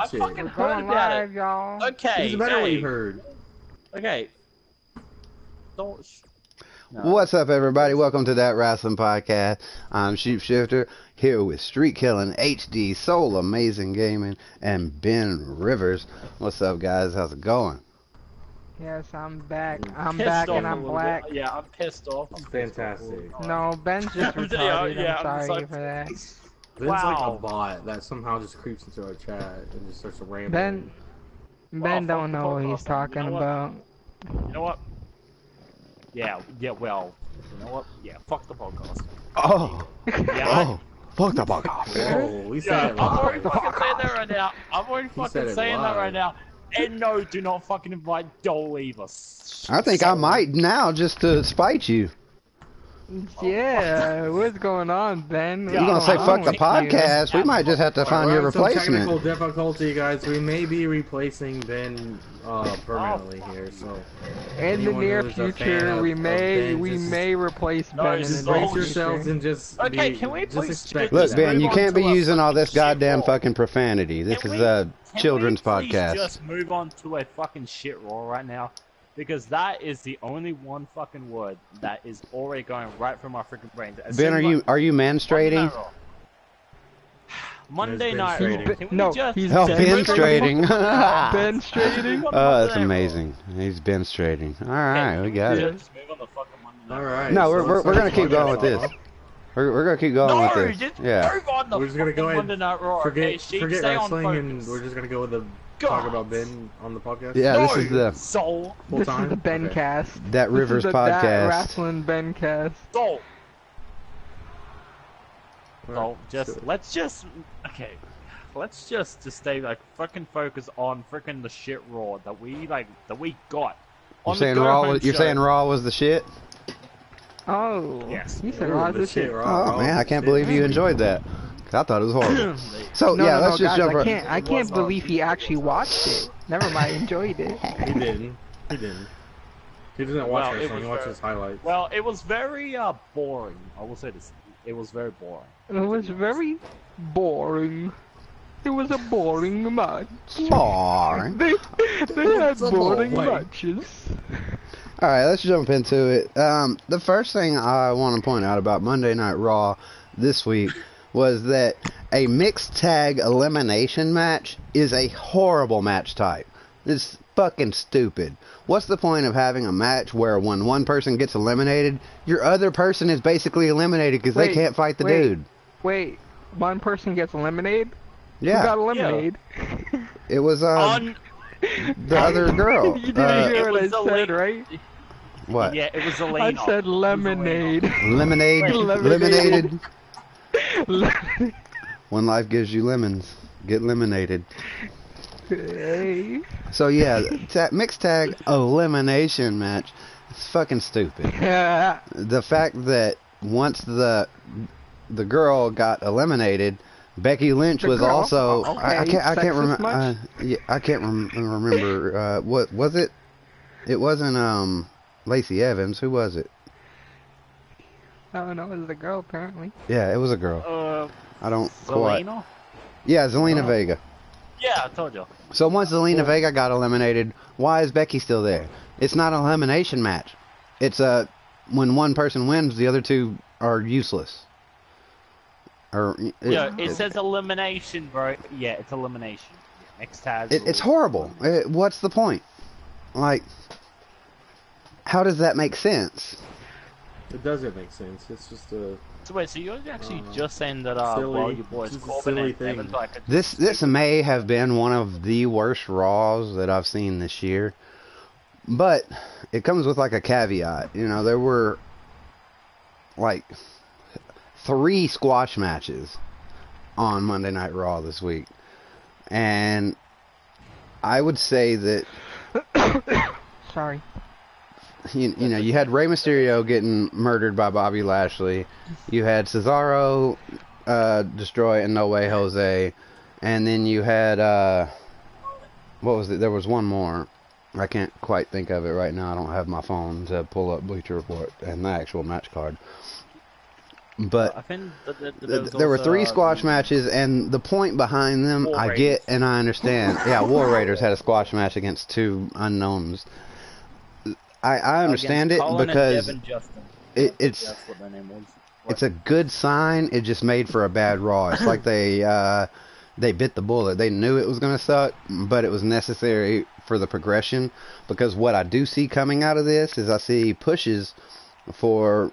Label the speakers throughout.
Speaker 1: I fucking heard about it. Y'all. Okay.
Speaker 2: It's better what you heard.
Speaker 1: Okay. Don't. No.
Speaker 3: What's up, everybody? Welcome to Dat Wrasslin podcast. I'm Sheepshifter here with Streetkilln, HD, Soulamazin Gaming, and Ben Rivers. What's up, guys? How's it going?
Speaker 4: Yes, I'm back. I'm back and I'm black.
Speaker 1: Bit. Yeah, I'm pissed off.
Speaker 2: I'm fantastic.
Speaker 4: No, Ben's just retarded. I'm sorry for that.
Speaker 2: Ben's like a bot that somehow just creeps into our chat and just starts rambling.
Speaker 4: Ben don't know what he's talking about.
Speaker 1: You know what? Yeah, well, you know what? Yeah, fuck the podcast.
Speaker 3: Oh!
Speaker 1: Yeah,
Speaker 3: fuck the podcast.
Speaker 2: Whoa, we said it live.
Speaker 1: I'm already fucking saying that right now. I'm already fucking saying that right now. And no, do not fucking invite Dole either.
Speaker 3: I think I might now just to spite you.
Speaker 4: Yeah, what's going on, Ben?
Speaker 3: You're gonna say fuck the podcast? We might just have to find your replacement.
Speaker 2: Technical difficulty, guys. We may be replacing Ben permanently here, so
Speaker 4: in the near future, we may replace Ben.
Speaker 2: Brace yourselves and just
Speaker 1: okay. Can we please
Speaker 3: look, Ben? You can't be using all this goddamn fucking profanity. This is a children's podcast.
Speaker 1: Just move on to a fucking shit roll right now. Because that is the only one fucking word that is already going right from my freaking brain.
Speaker 3: Ben, are you menstruating?
Speaker 1: Monday night.
Speaker 4: No,
Speaker 3: he's menstruating.
Speaker 4: Menstruating.
Speaker 3: Oh, that's amazing. He's menstruating. All right, we got it.
Speaker 2: All right.
Speaker 3: No, we're gonna keep going with this. We're gonna keep going with this. Yeah.
Speaker 2: We're just gonna go ahead and forget wrestling, and we're just gonna go with the. Talk about Ben on the podcast?
Speaker 3: Yeah, this is the
Speaker 1: Soul.
Speaker 4: This is the Ben cast.
Speaker 3: Dat Rivers podcast.
Speaker 4: Dat Wrasslin Ben cast.
Speaker 1: Soul. So let's just stay like fucking focus on freaking the shit raw that we got.
Speaker 3: You're saying Raw? You're saying Raw was the shit?
Speaker 4: Oh.
Speaker 1: Yes.
Speaker 4: You said Raw was the shit.
Speaker 3: Oh man, I can't believe you enjoyed that. I thought it was horrible. So
Speaker 4: no,
Speaker 3: yeah,
Speaker 4: no,
Speaker 3: let's just
Speaker 4: guys,
Speaker 3: jump right.
Speaker 4: I can't believe he actually watched it. Never mind, enjoyed it.
Speaker 2: He didn't. He doesn't watch wrestling. He watches highlights.
Speaker 1: Well, it was very boring. I will say this. It was very boring.
Speaker 4: It was very boring. It was a boring match.
Speaker 3: Boring.
Speaker 4: They had boring matches.
Speaker 3: All right, let's jump into it. The first thing I want to point out about Monday Night Raw this week was that a mixed tag elimination match is a horrible match type. It's fucking stupid. What's the point of having a match where when one person gets eliminated, your other person is basically eliminated because they can't fight the dude?
Speaker 4: Wait, one person gets eliminated?
Speaker 3: Yeah.
Speaker 4: Who got eliminated?
Speaker 3: Yeah. It was the other girl.
Speaker 4: You didn't hear what I said, right?
Speaker 3: What?
Speaker 1: Yeah, it was Elena.
Speaker 4: I said lemonade.
Speaker 3: Lemonade. Lemonade. When life gives you lemons, get lemonaded.
Speaker 4: Hey.
Speaker 3: So yeah, mixed tag elimination match. It's fucking stupid. The fact that once the girl got eliminated, Becky Lynch was also.
Speaker 4: Okay.
Speaker 3: I can't remember. I can't remember. What was it? It wasn't Lacey Evans. Who was it?
Speaker 4: Oh no, it was a girl apparently.
Speaker 3: Yeah, it was a girl. I don't
Speaker 1: Zelina?
Speaker 3: quite. Yeah, Zelina Vega.
Speaker 1: Yeah, I told you.
Speaker 3: So once Zelina Vega got eliminated, why is Becky still there? It's not an elimination match. It's when one person wins, the other two are useless.
Speaker 1: It says elimination, bro. Yeah, it's elimination. Mixed tag.
Speaker 3: It's horrible. What's the point? Like, how does that make sense?
Speaker 2: It doesn't make sense. It's just a.
Speaker 1: So wait, so you're actually just saying that
Speaker 2: silly,
Speaker 1: your boys
Speaker 2: Corbin and Evans
Speaker 3: this may have been one of the worst Raws that I've seen this year, but it comes with like a caveat. You know, there were like 3 squash matches on Monday Night Raw this week, and I would say that.
Speaker 4: Sorry.
Speaker 3: You know, you had Rey Mysterio getting murdered by Bobby Lashley. You had Cesaro destroy and No Way Jose. And then you had, what was it? There was one more. I can't quite think of it right now. I don't have my phone to pull up Bleacher Report and the actual match card. But
Speaker 1: I think
Speaker 3: there were 3 squash matches, and the point behind them, I get and I understand. Yeah, War Raiders had a squash match against 2 unknowns. I understand it because it's what their name was. It's a good sign. It just made for a bad Raw. It's like they bit the bullet. They knew it was going to suck, but it was necessary for the progression. Because what I do see coming out of this is I see pushes for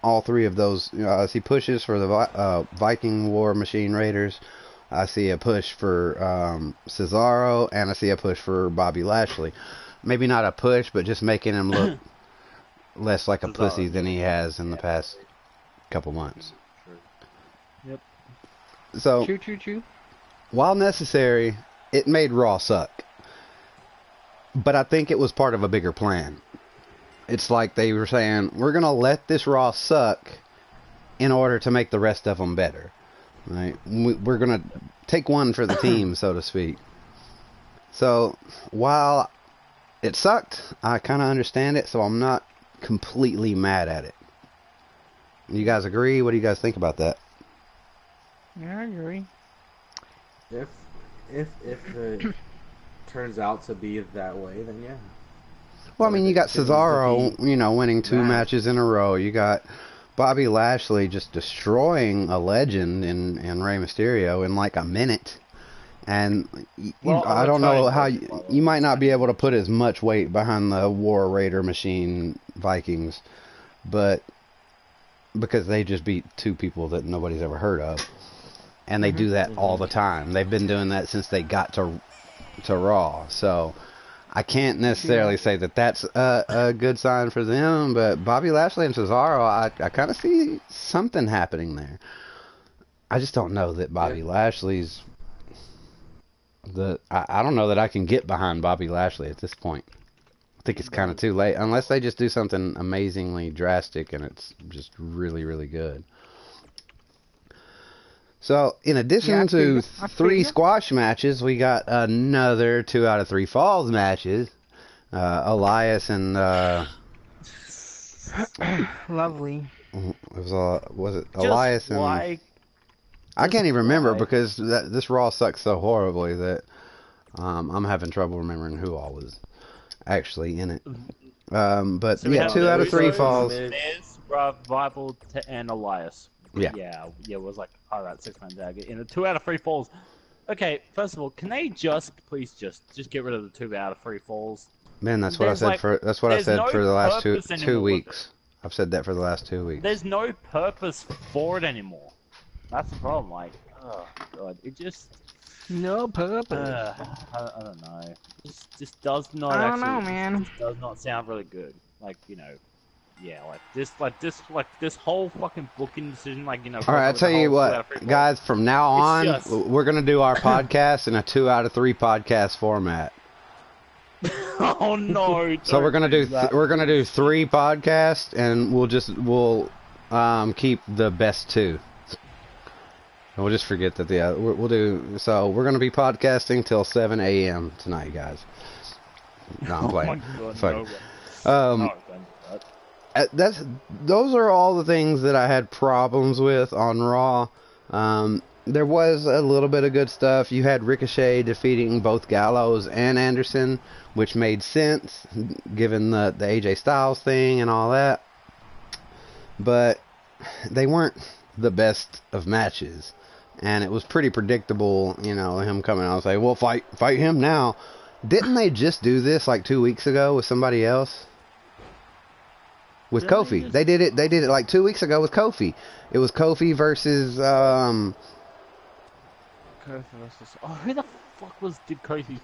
Speaker 3: all 3 of those. I see pushes for the Viking War Machine Raiders. I see a push for Cesaro, and I see a push for Bobby Lashley. Maybe not a push, but just making him look less like a pussy than he has in the past couple months.
Speaker 1: Yep.
Speaker 3: So,
Speaker 4: True.
Speaker 3: While necessary, it made Raw suck. But I think it was part of a bigger plan. It's like they were saying, we're going to let this Raw suck in order to make the rest of them better. Right? We're going to take one for the team, so to speak. So, while it sucked, I kind of understand it, so I'm not completely mad at it. You guys agree? What do you guys think about that?
Speaker 4: Yeah, I agree.
Speaker 2: If it turns out to be that way, then yeah.
Speaker 3: Well, I mean, you got Cesaro, winning 2 matches in a row. You got Bobby Lashley just destroying a legend in Rey Mysterio in like a minute. And I don't know how you might not be able to put as much weight behind the War Raider Machine Vikings, but because they just beat 2 people that nobody's ever heard of, and they do that all the time. They've been doing that since they got to Raw. So I can't necessarily say that that's a good sign for them. But Bobby Lashley and Cesaro, I kind of see something happening there. I just don't know that Bobby Lashley's I don't know that I can get behind Bobby Lashley at this point. I think it's kind of too late, unless they just do something amazingly drastic and it's just really, really good. So, in addition to 3 squash matches, we got another 2 out of 3 falls matches. Elias and
Speaker 4: lovely.
Speaker 3: Was it Elias and? I can't even remember because this Raw sucks so horribly that I'm having trouble remembering who all was actually in it. But so yeah, 2 out of 3 falls.
Speaker 1: Miz, Revival, and Elias.
Speaker 3: Yeah,
Speaker 1: it was like that 6-man tag in a 2 out of 3 falls. Okay, first of all, can they please get rid of the 2 out of 3 falls?
Speaker 3: Man, that's what I said for the last 2 weeks. I've said that for the last 2 weeks.
Speaker 1: There's no purpose for it anymore. That's the problem. Like, oh god, it just
Speaker 4: no purpose.
Speaker 1: I don't know. It just does not.
Speaker 4: I don't know, man.
Speaker 1: Just does not sound really good. Like yeah, like this whole fucking booking decision, like All
Speaker 3: right, I'll tell you what, guys. From now on, we're gonna do our podcast in a 2 out of 3 podcast format.
Speaker 1: Oh no!
Speaker 3: So we're gonna do 3 podcasts, and we'll keep the best 2. We'll just forget that we'll do. So we're gonna be podcasting till 7 a.m. tonight, guys. No, I'm playing. Those are all the things that I had problems with on Raw. There was a little bit of good stuff. You had Ricochet defeating both Gallows and Anderson, which made sense given the AJ Styles thing and all that. But they weren't the best of matches. And it was pretty predictable, him coming out and saying, well, fight him now. Didn't they just do this like 2 weeks ago with somebody else? With Kofi. They did it like 2 weeks ago with Kofi. It was Kofi versus
Speaker 1: Kofi versus who the fuck did Kofi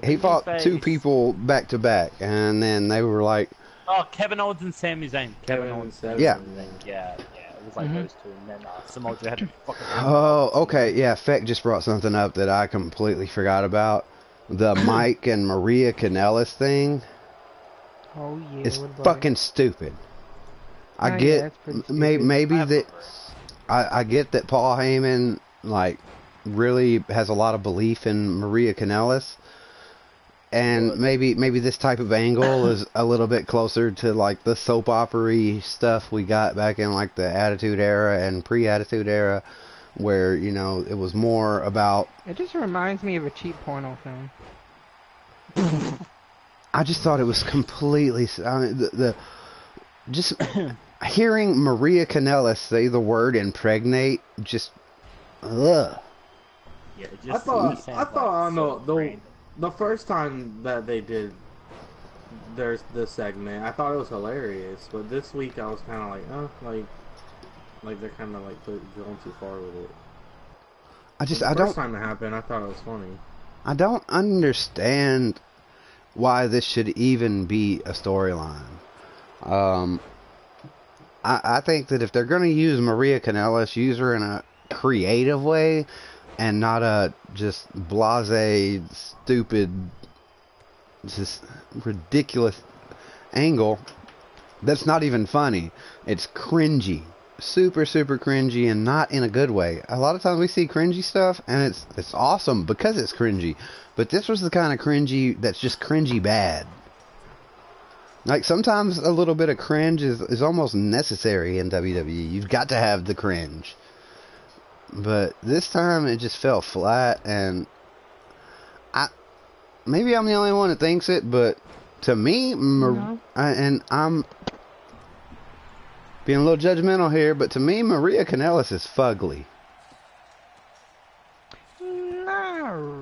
Speaker 3: he fought 2 people back to back, and then they were like
Speaker 1: Kevin Owens and Sami Zayn. Kevin Owens and Sami Zayn. Yeah. It was like those 2, and then Samoa Joe had to fucking...
Speaker 3: Oh, okay, yeah, Feck just brought something up that I completely forgot about. The Mike and Maria Kanellis thing.
Speaker 4: Oh, yeah.
Speaker 3: It's fucking stupid. I get... Maybe that... I get that Paul Heyman, really has a lot of belief in Maria Kanellis. And maybe this type of angle is a little bit closer to like the soap opera-y stuff we got back in like the Attitude Era and pre-Attitude Era, where, you know, it was more about...
Speaker 4: It just reminds me of a cheap porno film.
Speaker 3: I just thought it was completely... I mean, just hearing Maria Kanellis say the word impregnate, just... Ugh.
Speaker 1: Yeah,
Speaker 2: I thought on the first time that they did there's this segment, I thought it was hilarious, but this week I was kind of like, oh, like they're kind of like going too far with it. The first time it happened, I thought it was funny.
Speaker 3: I don't understand why this should even be a storyline. I think that if they're going to use Maria Kanellis, use her in a creative way and not a just blasé, stupid, just ridiculous angle. That's not even funny. It's cringy. Super, super cringy, and not in a good way. A lot of times we see cringy stuff, and it's awesome because it's cringy. But this was the kind of cringy that's just cringy bad. Like, sometimes a little bit of cringe is almost necessary in WWE. You've got to have the cringe. But this time it just fell flat, and maybe I'm the only one that thinks it, but to me, and I'm being a little judgmental here, but to me, Maria Kanellis is fugly.
Speaker 4: No.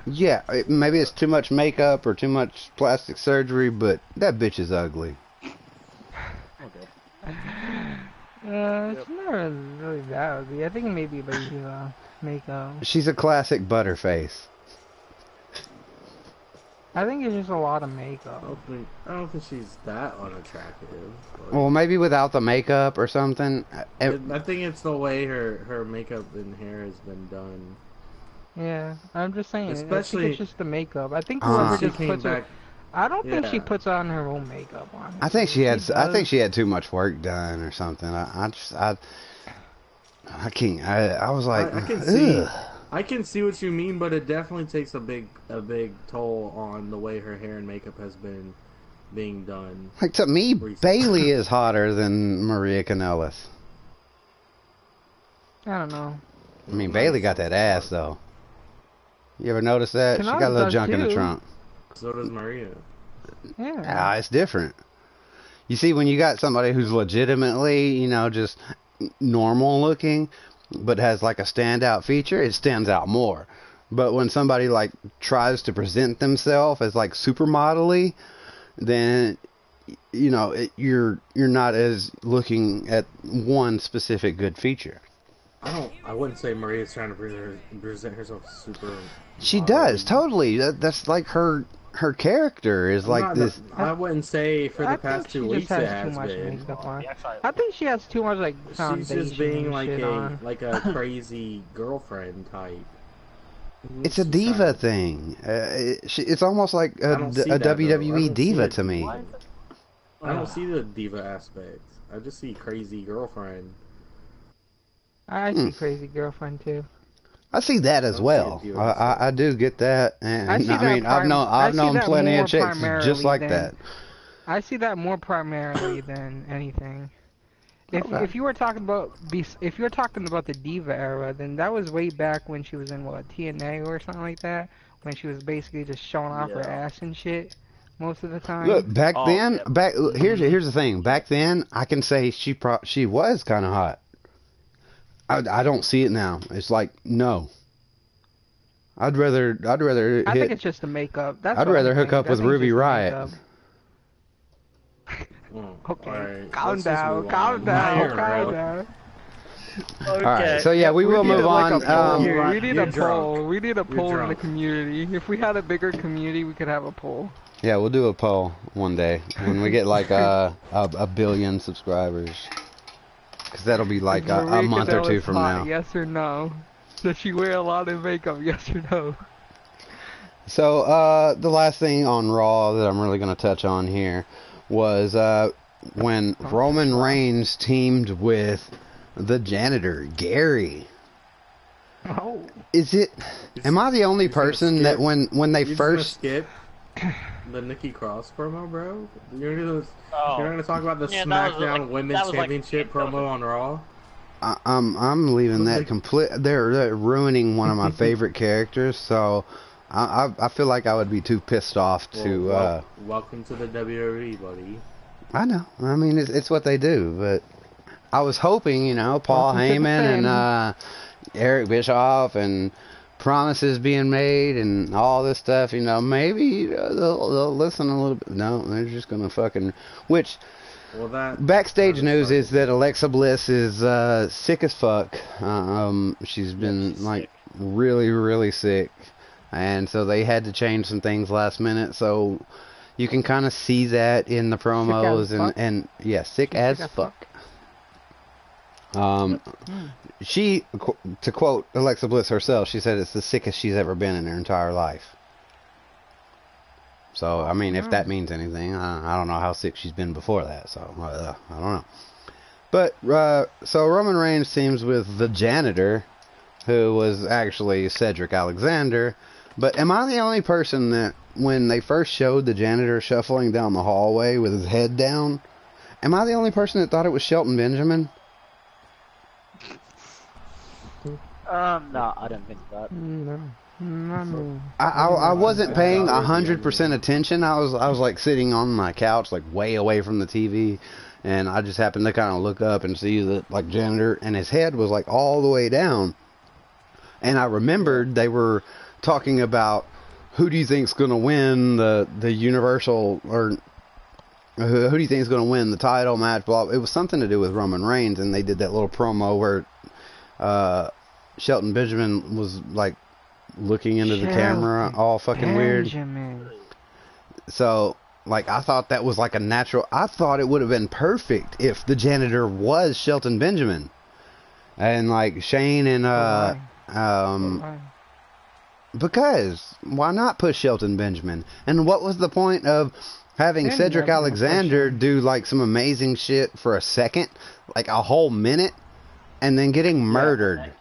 Speaker 3: Yeah, maybe it's too much makeup or too much plastic surgery, but that bitch is ugly.
Speaker 4: It's not really that ugly. I think maybe about makeup.
Speaker 3: She's a classic butterface.
Speaker 4: I think it's just a lot of makeup.
Speaker 2: I don't think she's that unattractive.
Speaker 3: Well, maybe without the makeup or something.
Speaker 2: I think it's the way her makeup and hair has been done.
Speaker 4: Yeah, I'm just saying.
Speaker 2: Especially,
Speaker 4: I think it's just the makeup. I think whoever just puts
Speaker 2: back,
Speaker 4: I don't think she puts on her own makeup on.
Speaker 3: I think she had. I think she had too much work done or something. I can't. I was like,
Speaker 2: I can see what you mean, but it definitely takes a big toll on the way her hair and makeup has been being done.
Speaker 3: Like, to me, Bailey is hotter than Maria Kanellis.
Speaker 4: I don't know.
Speaker 3: I mean, Bailey got that ass though. You ever notice that? She got a little junk in the trunk.
Speaker 2: So does Maria.
Speaker 4: Yeah.
Speaker 3: It's different. You see, when you got somebody who's legitimately, you know, just normal looking, but has like a standout feature, it stands out more. But when somebody like tries to present themselves as like supermodel-y, then, you know, you're not as looking at one specific good feature.
Speaker 2: I wouldn't say Maria's trying to present herself super.
Speaker 3: She does, totally. That's like her character is like this.
Speaker 2: I wouldn't say for the past 2 weeks it has been.
Speaker 4: I think she has too much like foundation.
Speaker 2: She's just being like a crazy girlfriend type.
Speaker 3: It's a diva thing. It's almost like a WWE diva to me.
Speaker 2: I don't see the diva aspect. I just see crazy girlfriend.
Speaker 4: I see crazy girlfriend too.
Speaker 3: I see that as well. I do get that, and I mean I've known plenty of chicks just like that.
Speaker 4: I see that more primarily than anything. If you were talking about the diva era, then that was way back when she was in TNA or something like that, when she was basically just showing off her ass and shit most of the time.
Speaker 3: Look, back then, here's the thing. Back then, I can say she was kind of hot. I don't see it now. It's like, no. I'd rather.
Speaker 4: I think it's just the makeup.
Speaker 3: I'd rather hook up with Ruby Riott.
Speaker 4: Okay,
Speaker 2: right,
Speaker 4: calm down. Okay.
Speaker 3: Alright, so yeah, we will move on.
Speaker 4: We need a poll. We need a poll in the community. If we had a bigger community, we could have a poll.
Speaker 3: Yeah, we'll do a poll one day when we get like a billion subscribers. Because that'll be like a month or two from now.
Speaker 4: Yes or no? Does she wear a lot of makeup? Yes or no?
Speaker 3: So, the last thing on Raw that I'm really going to touch on here was when Roman Reigns teamed with the janitor, Gary.
Speaker 4: Oh.
Speaker 3: Is it? Am I the only person that when they
Speaker 2: You're
Speaker 3: first
Speaker 2: skip the Nikki Cross promo, bro? You're not gonna talk about the
Speaker 1: Yeah, that was
Speaker 2: SmackDown
Speaker 1: like-
Speaker 2: Women's
Speaker 1: that was like
Speaker 2: Championship
Speaker 1: 8
Speaker 2: promo on Raw?
Speaker 3: I'm leaving that complete. They're ruining one of my favorite characters, so I feel like I would be too pissed off to.
Speaker 2: Welcome to the WWE, buddy.
Speaker 3: I know. I mean, it's what they do, but I was hoping, you know, Paul Heyman and Eric Bischoff and promises being made and all this stuff, you know, maybe they'll listen a little bit. No, they're just gonna fucking which.
Speaker 2: Well, that
Speaker 3: Backstage news is that Alexa Bliss is sick as fuck. She's been like really, really sick, and so they had to change some things last minute. So you can kind of see that in the promos and yeah, sick as fuck. She, to quote Alexa Bliss herself, she said it's the sickest she's ever been in her entire life. So, I mean, if that means anything, I don't know how sick she's been before that, so, I don't know. But, so Roman Reigns teams with the janitor, who was actually Cedric Alexander, but am I the only person that, when they first showed the janitor shuffling down the hallway with his head down, am I the only person that thought it was Shelton Benjamin?
Speaker 1: No, I don't think that.
Speaker 4: No.
Speaker 3: I wasn't paying 100% attention. I was like sitting on my couch, like way away from the TV, and I just happened to kind of look up and see that like janitor, and his head was like all the way down. And I remembered they were talking about who do you think's gonna win the Universal, or who do you think's gonna win the title match? Blah. It was something to do with Roman Reigns, and they did that little promo where Shelton Benjamin was like looking into the camera all fucking weird. So, like, I thought that was like a natural. I thought it would have been perfect if the janitor was Shelton Benjamin, and like Shane and because why not push Shelton Benjamin? And what was the point of having Cedric Alexander do like some amazing shit for a second, like a whole minute, and then getting murdered?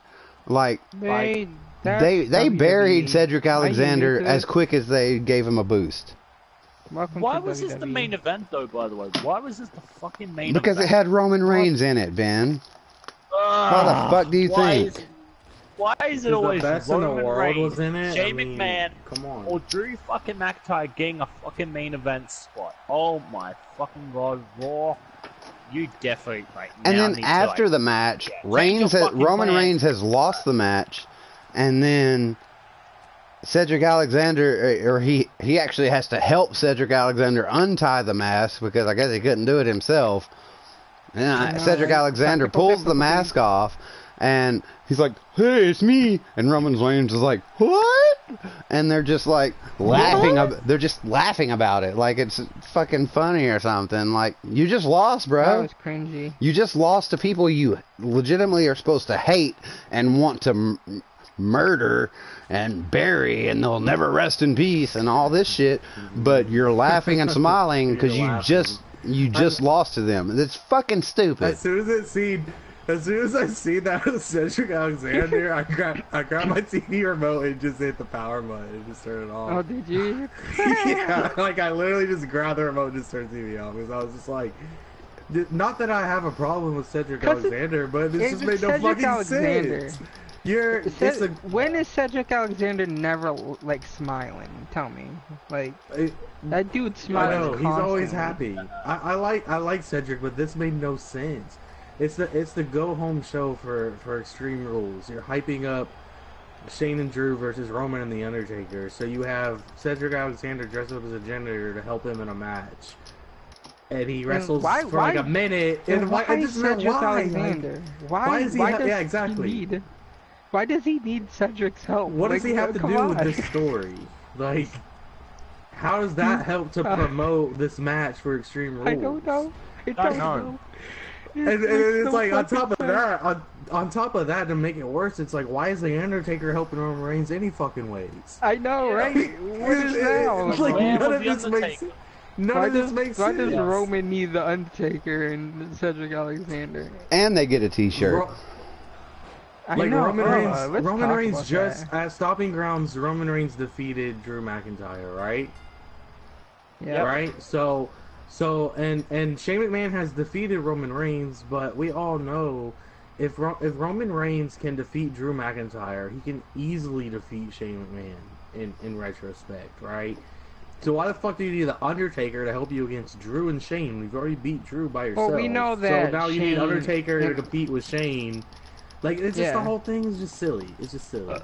Speaker 3: Like they buried Cedric Alexander as quick as they gave him a boost.
Speaker 1: Why was this the main event, though, by the way? Why was this the fucking main
Speaker 3: because
Speaker 1: event?
Speaker 3: It had Roman Reigns in it, Ben. How the fuck do you think?
Speaker 1: Why is it always Roman Reigns,
Speaker 2: was in it?
Speaker 1: Shane McMahon,
Speaker 2: come on,
Speaker 1: or Drew fucking McIntyre getting a fucking main event spot? Oh my fucking god, Raw! You definitely
Speaker 3: And then after the match, Roman Reigns has lost the match, and then Cedric Alexander, or he actually has to help Cedric Alexander untie the mask because I guess he couldn't do it himself. And Cedric Alexander pulls the mask off, and he's like, "Hey, it's me!" And Roman Reigns is like, "What?" And they're just like laughing. They're just laughing about it, like it's fucking funny or something. Like, you just lost, bro.
Speaker 4: That was cringy.
Speaker 3: You just lost to people you legitimately are supposed to hate and want to murder and bury, and they'll never rest in peace and all this shit. But you're laughing and smiling because you just lost to them. It's fucking stupid.
Speaker 2: As soon as I see that was Cedric Alexander, I grabbed my TV remote and just hit the power button and just turned it off.
Speaker 4: Oh, did you?
Speaker 2: Yeah, like I literally just grabbed the remote and just turned the TV off because I was just like, not that I have a problem with Cedric Alexander, but this just made no fucking sense.
Speaker 4: When is Cedric Alexander never like smiling? Tell me, like that dude smiles.
Speaker 2: I know
Speaker 4: constantly.
Speaker 2: he's always happy. I like Cedric, but this made no sense. It's the go home show for Extreme Rules. You're hyping up Shane and Drew versus Roman and the Undertaker. So you have Cedric Alexander dressed up as a janitor to help him in a match, and he wrestles for like a minute. And
Speaker 4: why is Cedric Alexander? Why does he need Cedric's help?
Speaker 2: What does he have to do with this story? Like, how does that help to promote this match for Extreme Rules?
Speaker 4: I don't know. I don't know.
Speaker 2: And it's like on top of that, to make it worse, it's like, why is the Undertaker helping Roman Reigns any fucking ways?
Speaker 4: I know, right? What is that?
Speaker 2: Like, none of this makes sense.
Speaker 4: Why does Roman need the Undertaker and Cedric Alexander?
Speaker 3: And they get a T-shirt.
Speaker 2: Like
Speaker 4: know.
Speaker 2: Roman
Speaker 4: Let's talk
Speaker 2: Reigns
Speaker 4: about
Speaker 2: just
Speaker 4: that.
Speaker 2: at Stomping Grounds, Roman Reigns defeated Drew McIntyre, right?
Speaker 4: Yeah.
Speaker 2: Right. So and Shane McMahon has defeated Roman Reigns, but we all know if Roman Reigns can defeat Drew McIntyre, he can easily defeat Shane McMahon in retrospect, right? So why the fuck do you need the Undertaker to help you against Drew and Shane? We've already beat Drew by yourself.
Speaker 4: Well, we know that.
Speaker 2: So now you need
Speaker 4: Shane-
Speaker 2: Undertaker to compete with Shane. Like it's just the
Speaker 4: Yeah.
Speaker 2: whole thing is just silly. It's just silly.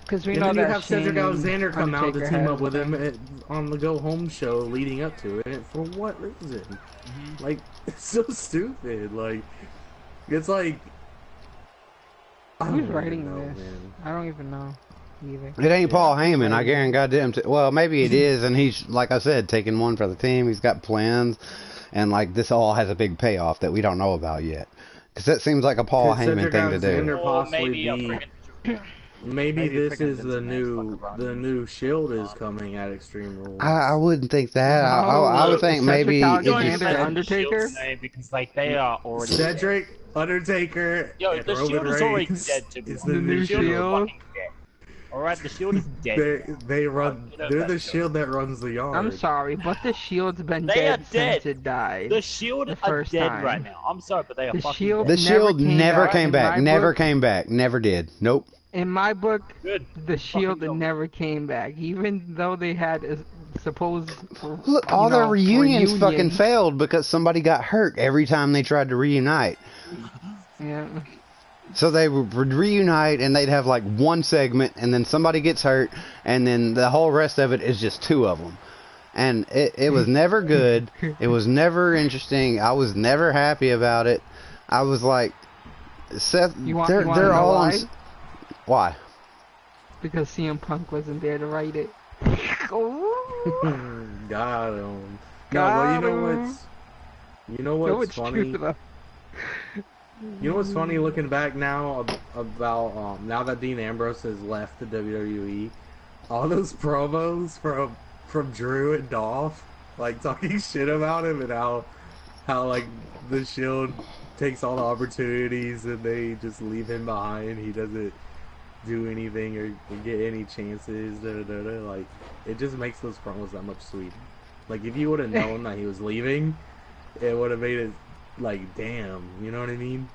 Speaker 4: Because we
Speaker 2: And
Speaker 4: know
Speaker 2: then
Speaker 4: that
Speaker 2: you have
Speaker 4: Shane
Speaker 2: Cedric Alexander come out to
Speaker 4: Undertaker
Speaker 2: team
Speaker 4: has
Speaker 2: up with him
Speaker 4: them.
Speaker 2: on the Go Home show leading up to it. For what reason?
Speaker 1: Mm-hmm.
Speaker 2: Like, it's so stupid. Like, it's like... I
Speaker 4: Who's
Speaker 2: don't
Speaker 4: writing
Speaker 2: even know,
Speaker 4: this?
Speaker 2: man.
Speaker 4: I don't even know either.
Speaker 3: It ain't Paul Heyman, I guarantee goddamn. Well, maybe it is, and he's, like I said, taking one for the team. He's got plans, and, like, this all has a big payoff that we don't know about yet. Because that seems like a Paul
Speaker 2: Could
Speaker 3: Heyman
Speaker 2: Cedric
Speaker 3: thing to
Speaker 2: Alexander
Speaker 3: do.
Speaker 1: Or
Speaker 2: possibly
Speaker 1: maybe
Speaker 2: be... Maybe
Speaker 1: Maybe
Speaker 2: this
Speaker 1: freaking
Speaker 2: is the
Speaker 1: Vince McMahon's fucking
Speaker 2: the
Speaker 1: running.
Speaker 2: new Shield is coming at Extreme Rules.
Speaker 3: I wouldn't think that. I would think
Speaker 4: Cedric
Speaker 3: maybe it
Speaker 4: Alexander
Speaker 3: just...
Speaker 4: and Undertaker?
Speaker 1: Shield's name because like they are already
Speaker 2: Cedric, Undertaker,
Speaker 1: Yo,
Speaker 2: and
Speaker 1: the
Speaker 2: Roman
Speaker 1: Shield is already
Speaker 2: Reigns
Speaker 1: dead to me.
Speaker 2: is
Speaker 4: The new
Speaker 1: Shield is
Speaker 4: Shield?
Speaker 1: fucking dead. Alright, the Shield is dead.
Speaker 2: They run.
Speaker 1: You know
Speaker 2: They're
Speaker 1: that
Speaker 2: the
Speaker 1: Shield.
Speaker 2: Shield that runs the yard.
Speaker 4: I'm sorry, but the Shield's been
Speaker 1: They are
Speaker 4: dead
Speaker 1: dead.
Speaker 4: since it died.
Speaker 1: The Shield
Speaker 4: The
Speaker 1: are
Speaker 4: first
Speaker 1: dead
Speaker 4: time.
Speaker 1: right now. I'm sorry, but they are
Speaker 4: The
Speaker 1: fucking
Speaker 4: Shield-
Speaker 3: The
Speaker 1: dead.
Speaker 3: Shield
Speaker 4: never
Speaker 3: never
Speaker 4: came
Speaker 3: came
Speaker 4: back.
Speaker 3: back.
Speaker 4: In my
Speaker 3: Never
Speaker 4: book-
Speaker 3: came back. Never did. Nope.
Speaker 4: In my book,
Speaker 1: Good.
Speaker 4: the Shield
Speaker 1: Fucking go.
Speaker 4: never came back, even though they had a supposed.
Speaker 3: Look, all their reunions
Speaker 4: reunion.
Speaker 3: fucking failed because somebody got hurt every time they tried to reunite.
Speaker 4: Yeah.
Speaker 3: So they would reunite and they'd have like one segment and then somebody gets hurt and then the whole rest of it is just two of them. And it was never good. It was never interesting. I was never happy about it. I was like, Seth,
Speaker 4: You want
Speaker 3: they're
Speaker 4: to know
Speaker 3: all on...
Speaker 4: why?
Speaker 3: Why?
Speaker 4: Because CM Punk wasn't there to write it. Oh,
Speaker 2: Got him. No,
Speaker 4: Got
Speaker 2: but
Speaker 4: him.
Speaker 2: you know
Speaker 4: no,
Speaker 2: what's
Speaker 4: it's
Speaker 2: funny?
Speaker 4: true though.
Speaker 2: You know what's funny looking back now about now that Dean Ambrose has left the WWE, all those promos from Drew and Dolph, like talking shit about him and how like the Shield takes all the opportunities and they just leave him behind. He doesn't do anything or get any chances. Like it just makes those promos that much sweeter. Like if you would have known that he was leaving, it would have made it like damn. You know what I mean?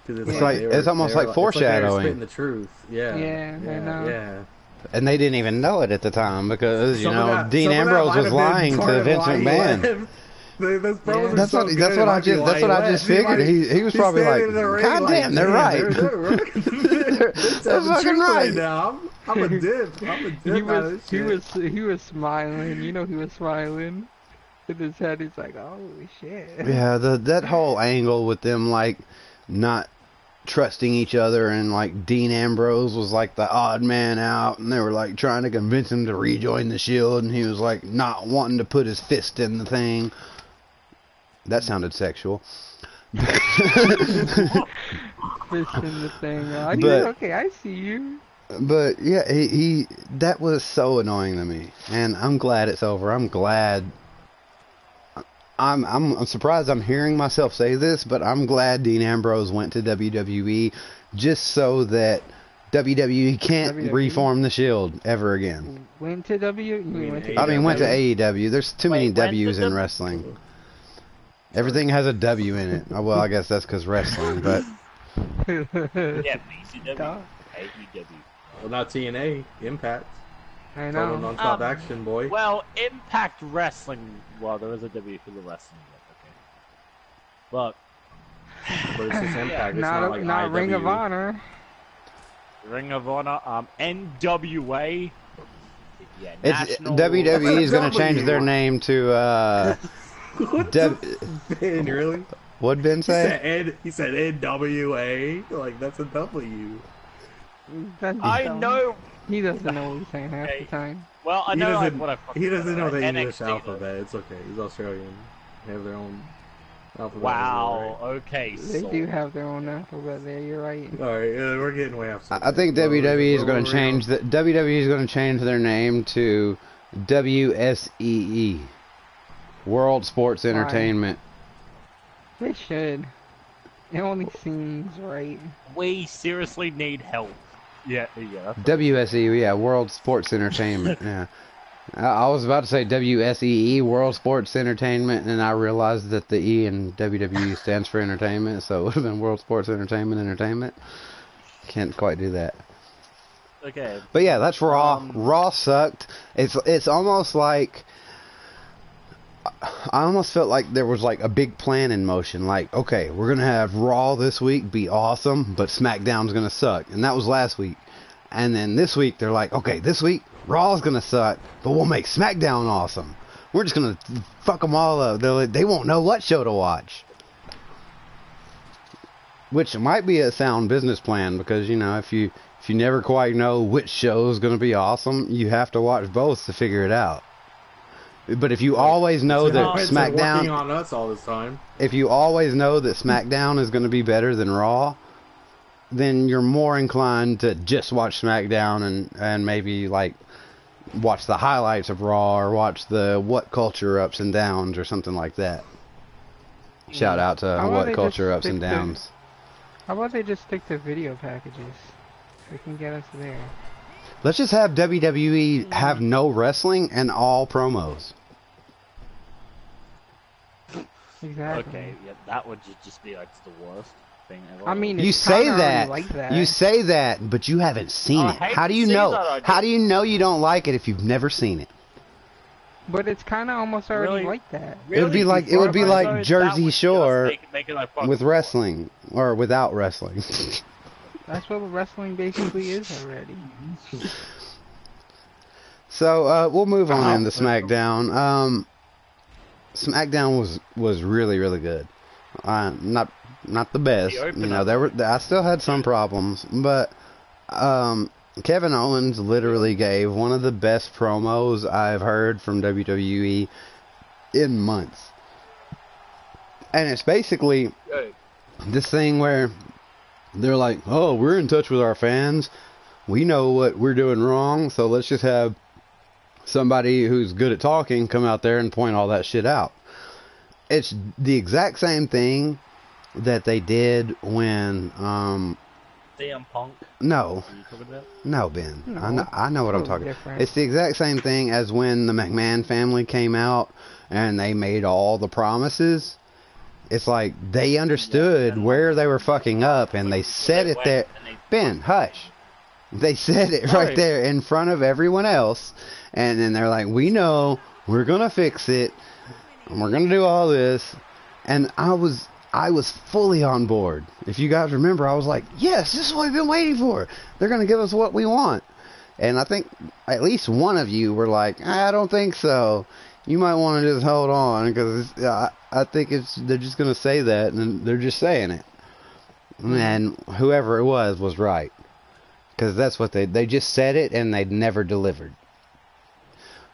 Speaker 2: Because
Speaker 3: It's almost like foreshadowing.
Speaker 2: spitting the truth. Yeah.
Speaker 4: Yeah, I know.
Speaker 2: Yeah.
Speaker 3: And they didn't even know it at the time because, you
Speaker 2: Some of
Speaker 3: know,
Speaker 2: that-
Speaker 3: Dean
Speaker 2: some of that
Speaker 3: Ambrose
Speaker 2: might
Speaker 3: was
Speaker 2: have been
Speaker 3: lying
Speaker 2: part
Speaker 3: to
Speaker 2: of
Speaker 3: Vince
Speaker 2: why he
Speaker 3: McMahon.
Speaker 2: left. Those promos are
Speaker 3: That's
Speaker 2: so
Speaker 3: what
Speaker 2: good,
Speaker 3: that's what
Speaker 2: it
Speaker 3: I
Speaker 2: might be
Speaker 3: just
Speaker 2: why
Speaker 3: that's what I just figured. He was
Speaker 2: he's
Speaker 3: probably like,
Speaker 2: standing in the ring
Speaker 3: God
Speaker 2: like,
Speaker 3: damn, they're right.
Speaker 2: They're telling the
Speaker 3: fucking
Speaker 2: truth
Speaker 3: right.
Speaker 2: now. I'm a dip. I'm a dip.
Speaker 4: He was smiling. You know he was smiling. In his head, he's like, "Oh shit."
Speaker 3: Yeah, that whole angle with them like not trusting each other and like Dean Ambrose was like the odd man out and they were like trying to convince him to rejoin the Shield and he was like not wanting to put his fist in the thing. That sounded sexual.
Speaker 4: Fist in the thing.
Speaker 3: But-
Speaker 4: Okay, I see you.
Speaker 3: But yeah, he that was so annoying to me, and I'm glad it's over. I'm glad. I'm surprised I'm hearing myself say this, but I'm glad Dean Ambrose went to WWE just so that WWE can't
Speaker 4: WWE?
Speaker 3: reform the Shield ever again.
Speaker 4: Went to W. You
Speaker 2: mean
Speaker 4: went to
Speaker 3: I mean, went to
Speaker 4: WWE?
Speaker 3: AEW. There's too many
Speaker 1: Wait, went to
Speaker 3: W's in
Speaker 1: the-
Speaker 3: wrestling. Everything has a W in it. Well, I guess that's because wrestling, but
Speaker 1: Yeah, BCW,
Speaker 4: Duh.
Speaker 1: AEW.
Speaker 2: Well, not TNA. Impact.
Speaker 4: I
Speaker 2: Total
Speaker 4: know.
Speaker 2: non-stop action, boy.
Speaker 1: Well, Impact Wrestling. Well, there is a W for the wrestling. But
Speaker 2: But it's just Impact. It's
Speaker 4: Not,
Speaker 2: not like
Speaker 4: not
Speaker 2: IW.
Speaker 4: Ring of Honor.
Speaker 1: Ring of Honor, NWA. Yeah,
Speaker 3: it's
Speaker 1: National.
Speaker 3: WWE is going to change
Speaker 2: W.
Speaker 3: their name to
Speaker 2: What
Speaker 3: W-
Speaker 2: the Ben, really?
Speaker 3: what'd Ben say?
Speaker 2: He said NWA. Like, that's a W.
Speaker 4: That's
Speaker 1: I
Speaker 4: dumb.
Speaker 1: know.
Speaker 4: He doesn't know what he's saying half
Speaker 1: Okay.
Speaker 4: the time.
Speaker 1: Well, I
Speaker 2: He
Speaker 1: know like
Speaker 2: doesn't,
Speaker 1: what I fucking
Speaker 2: he doesn't know the
Speaker 1: right?
Speaker 2: English
Speaker 1: NXT, though.
Speaker 2: alphabet. It's okay. He's Australian. They have their own alphabet.
Speaker 1: Wow. Okay.
Speaker 4: They
Speaker 1: so-
Speaker 4: do have their own alphabet there. You're right.
Speaker 2: Alright, we're getting way off subject.
Speaker 3: I think WWE is going to change WWE is going to change their name to WSEE, World Sports Entertainment.
Speaker 4: They should. It only seems right.
Speaker 1: We seriously need help. Yeah.
Speaker 3: WSE, yeah, World Sports Entertainment. Yeah. I was about to say WSEE, World Sports Entertainment, and I realized that the E in WWE stands for entertainment, so it would have been World Sports Entertainment. Can't quite do that.
Speaker 1: Okay.
Speaker 3: But yeah, that's Raw. Raw sucked. It's almost like I almost felt like there was like a big plan in motion. Like, okay, we're gonna have Raw this week be awesome, but SmackDown's gonna suck, and that was last week. And then this week they're like, okay, this week Raw's gonna suck, but we'll make SmackDown awesome. We're just gonna fuck them all up. They won't know what show to watch. Which might be a sound business plan, because you know, if you never quite know which show is gonna be awesome, you have to watch both to figure it out. But if you always know that SmackDown,
Speaker 2: working on us all this time.
Speaker 3: If you always know that SmackDown is going to be better than Raw, then you're more inclined to just watch SmackDown and maybe like watch the highlights of Raw or watch the What Culture Ups and Downs or something like that. Shout out to What Culture Ups and Downs.
Speaker 4: How about they just stick to video packages? They can get us there.
Speaker 3: Let's just have WWE have no wrestling and all promos.
Speaker 4: Exactly.
Speaker 1: Okay, yeah, that would just be like the worst thing ever.
Speaker 4: I mean,
Speaker 3: You
Speaker 4: it's
Speaker 3: say
Speaker 4: kinda
Speaker 3: that,
Speaker 4: already like that.
Speaker 3: you say that, but you haven't seen it. How do you know? How do you know you don't like it if you've never seen it?
Speaker 4: But it's kind of almost already
Speaker 1: Really?
Speaker 4: like that.
Speaker 3: It would be like Jersey Shore
Speaker 1: make it like
Speaker 3: with wrestling or without wrestling.
Speaker 4: That's what wrestling basically is already.
Speaker 3: So we'll move on into SmackDown. SmackDown was really good. Not the best. You know, I still had some problems, but Kevin Owens literally gave one of the best promos I've heard from WWE in months. And it's basically this thing where they're like, oh, we're in touch with our fans. We know what we're doing wrong, so let's just have somebody who's good at talking come out there and point all that shit out. It's the exact same thing that they did when
Speaker 1: CM Punk.
Speaker 3: No, Ben.
Speaker 4: No,
Speaker 3: I know what I'm talking about.
Speaker 4: different.
Speaker 3: It's the exact same thing as when the McMahon family came out and they made all the promises. It's like they understood where they were fucking up and they said it there. Ben, hush. They said it right there in front of everyone else, and then they're like, we know, we're gonna fix it, and we're gonna do all this. And I was fully on board. If you guys remember, I was like, yes, this is what we've been waiting for. They're gonna give us what we want. And I think at least one of you were like, I don't think so. You might want to just hold on, because I think they're just gonna say that, and they're just saying it. And whoever it was right. Because that's what they just said it and they never delivered.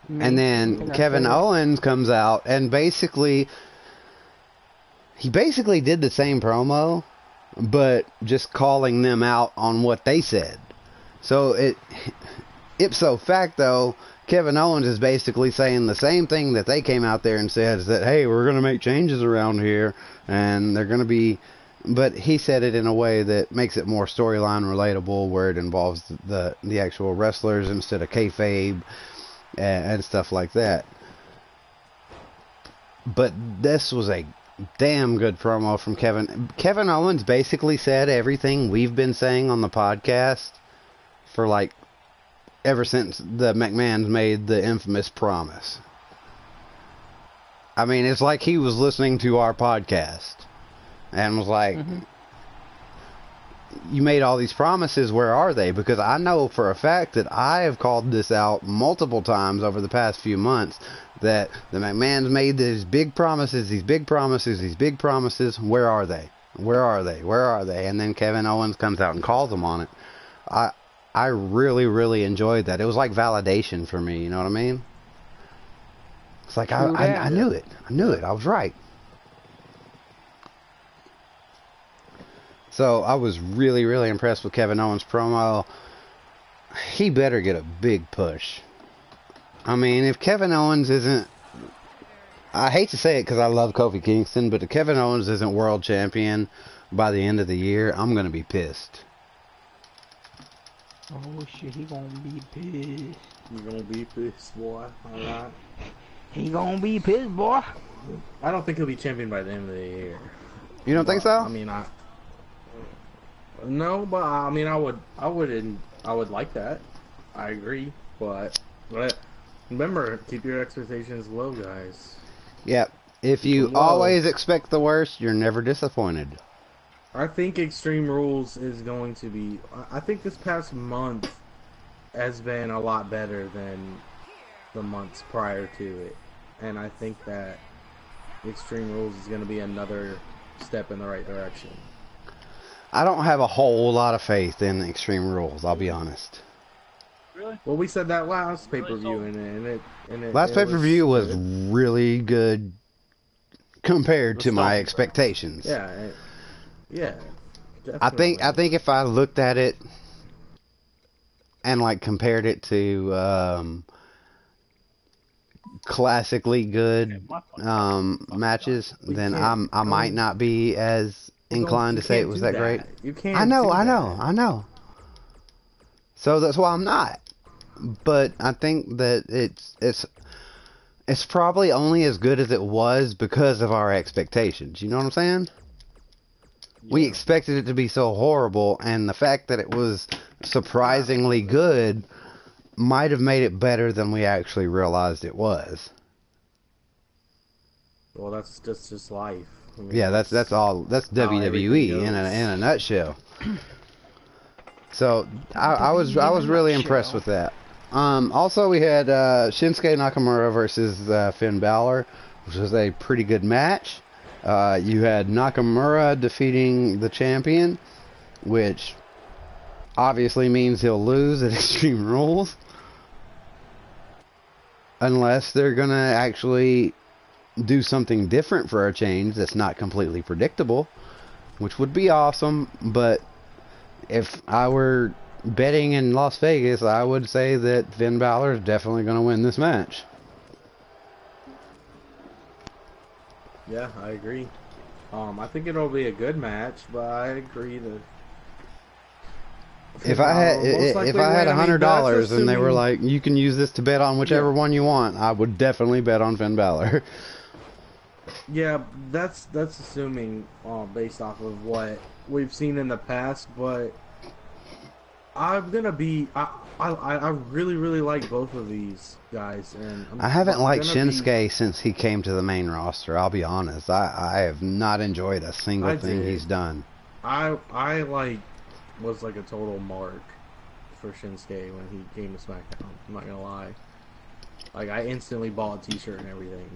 Speaker 3: And then Kevin Owens comes out and he basically did the same promo, but just calling them out on what they said. So ipso facto, Kevin Owens is basically saying the same thing that they came out there and said, is that, hey, we're going to make changes around here and they're going to be... But he said it in a way that makes it more storyline relatable, where it involves the actual wrestlers instead of kayfabe and stuff like that. But this was a damn good promo from Kevin. Kevin Owens basically said everything we've been saying on the podcast for like ever since the McMahons made the infamous promise. I mean, it's like he was listening to our podcast. And was like, you made all these promises, where are they? Because I know for a fact that I have called this out multiple times over the past few months, that the McMahons made these big promises, where are they? Where are they? Where are they? And then Kevin Owens comes out and calls them on it. I really enjoyed that. It was like validation for me, you know what I mean? It's like, I knew it. I was right. So I was really impressed with Kevin Owens' promo. He better get a big push. I mean, if Kevin Owens isn't... I hate to say it because I love Kofi Kingston, but if Kevin Owens isn't world champion by the end of the year, I'm gonna be pissed.
Speaker 4: Oh shit, he gonna be pissed.
Speaker 2: You're gonna be pissed, boy. Alright.
Speaker 4: He gonna be pissed, boy.
Speaker 2: I don't think he'll be champion by the end of the year.
Speaker 3: You don't think so?
Speaker 2: I mean, no, but I mean, I would like that. I agree, but remember, keep your expectations low, guys.
Speaker 3: Yep. If you always expect the worst, you're never disappointed.
Speaker 2: I think Extreme Rules is going to be... I think this past month has been a lot better than the months prior to it. And I think that Extreme Rules is going to be another step in the right direction.
Speaker 3: I don't have a whole lot of faith in Extreme Rules, I'll be honest.
Speaker 1: Really?
Speaker 2: Well, we said that last pay-per-view, and it
Speaker 3: last pay-per-view was really good compared to my expectations.
Speaker 2: Yeah, yeah.
Speaker 3: Definitely. I think if I looked at it and like compared it to classically good matches, then I might not be as inclined to say it was that great.
Speaker 2: You can't.
Speaker 3: I know. So that's why I'm not. But I think that it's probably only as good as it was because of our expectations. You know what I'm saying? Yeah. We expected it to be so horrible, and the fact that it was surprisingly good might have made it better than we actually realized it was.
Speaker 2: Well, that's just life. I mean,
Speaker 3: yeah, that's all. That's WWE in a nutshell. So I was really impressed with that. Also, we had Shinsuke Nakamura versus Finn Balor, which was a pretty good match. You had Nakamura defeating the champion, which obviously means he'll lose at Extreme Rules. Unless they're going to actually do something different for a change that's not completely predictable, which would be awesome. But if I were betting in Las Vegas, I would say that Finn Balor is definitely going to win this match.
Speaker 2: Yeah, I agree. I think it'll be a good match, but I agree that
Speaker 3: if I had $100 and they were like, you can use this to bet on whichever one you want, I would definitely bet on Finn Balor.
Speaker 2: Yeah, that's assuming based off of what we've seen in the past, but I'm gonna be I really like both of these guys, and
Speaker 3: I haven't liked Shinsuke since he came to the main roster. I'll be honest, I have not enjoyed a single thing he's done.
Speaker 2: I was like a total mark for Shinsuke when he came to SmackDown. I'm not gonna lie. Like, I instantly bought a t-shirt and everything.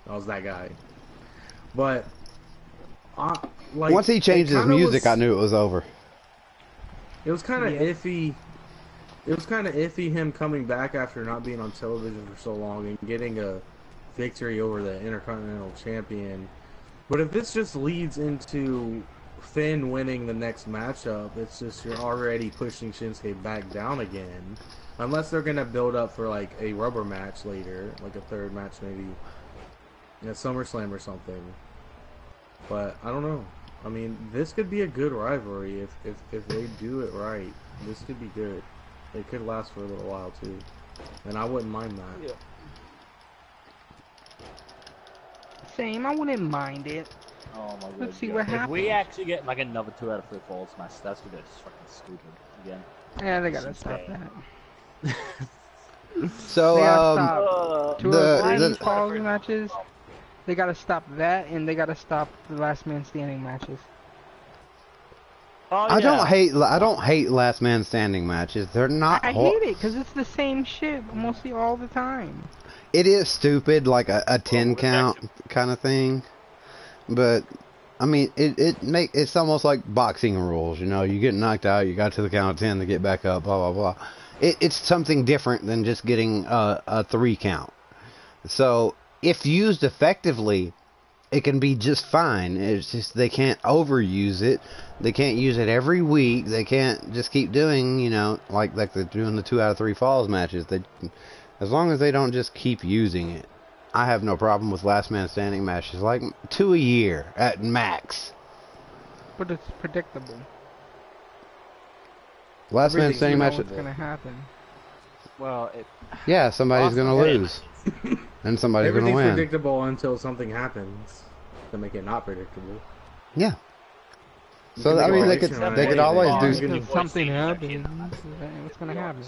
Speaker 2: I was that guy. But like,
Speaker 3: once he changed his music, I knew it was over.
Speaker 2: It was kind of iffy. It was kind of iffy him coming back after not being on television for so long and getting a victory over the Intercontinental Champion. But if this just leads into Finn winning the next matchup, it's just you're already pushing Shinsuke back down again. Unless they're going to build up for like a rubber match later, like a third match maybe at SummerSlam or something. But I don't know. I mean, this could be a good rivalry if they do it right. This could be good. It could last for a little while too, and I wouldn't mind that.
Speaker 1: Yeah.
Speaker 4: Same, I wouldn't mind it.
Speaker 1: Oh my god.
Speaker 4: Let's see what happens.
Speaker 1: If we actually get like another 2 out of 3 falls match, that's gonna be fucking stupid again.
Speaker 4: Yeah, they gotta stop that.
Speaker 3: So
Speaker 4: they gotta stop 2 out of 3 falls matches. They gotta stop that, and they gotta stop the last man standing matches.
Speaker 1: Oh, yeah.
Speaker 3: I don't hate last man standing matches. They're not.
Speaker 4: I hate it because it's the same shit mostly all the time.
Speaker 3: It is stupid, like a 10 count kind of thing. But I mean, it's almost like boxing rules. You know, you get knocked out, you got to the count of 10 to get back up. Blah blah blah. It's something different than just getting a 3 count. So if used effectively, it can be just fine. It's just they can't overuse it. They can't use it every week. They can't just keep doing, you know, like they're doing the 2 out of 3 falls matches. As long as they don't just keep using it, I have no problem with last man standing matches. Like 2 a year at max.
Speaker 4: but it's predictable.
Speaker 3: Last man standing match.
Speaker 4: What's gonna happen?
Speaker 1: Well,
Speaker 3: Yeah, somebody's gonna lose, and somebody's gonna win.
Speaker 2: Everything's predictable until something happens to make it not predictable.
Speaker 3: Yeah. So I mean, they could always do
Speaker 4: something happen. What's gonna happen?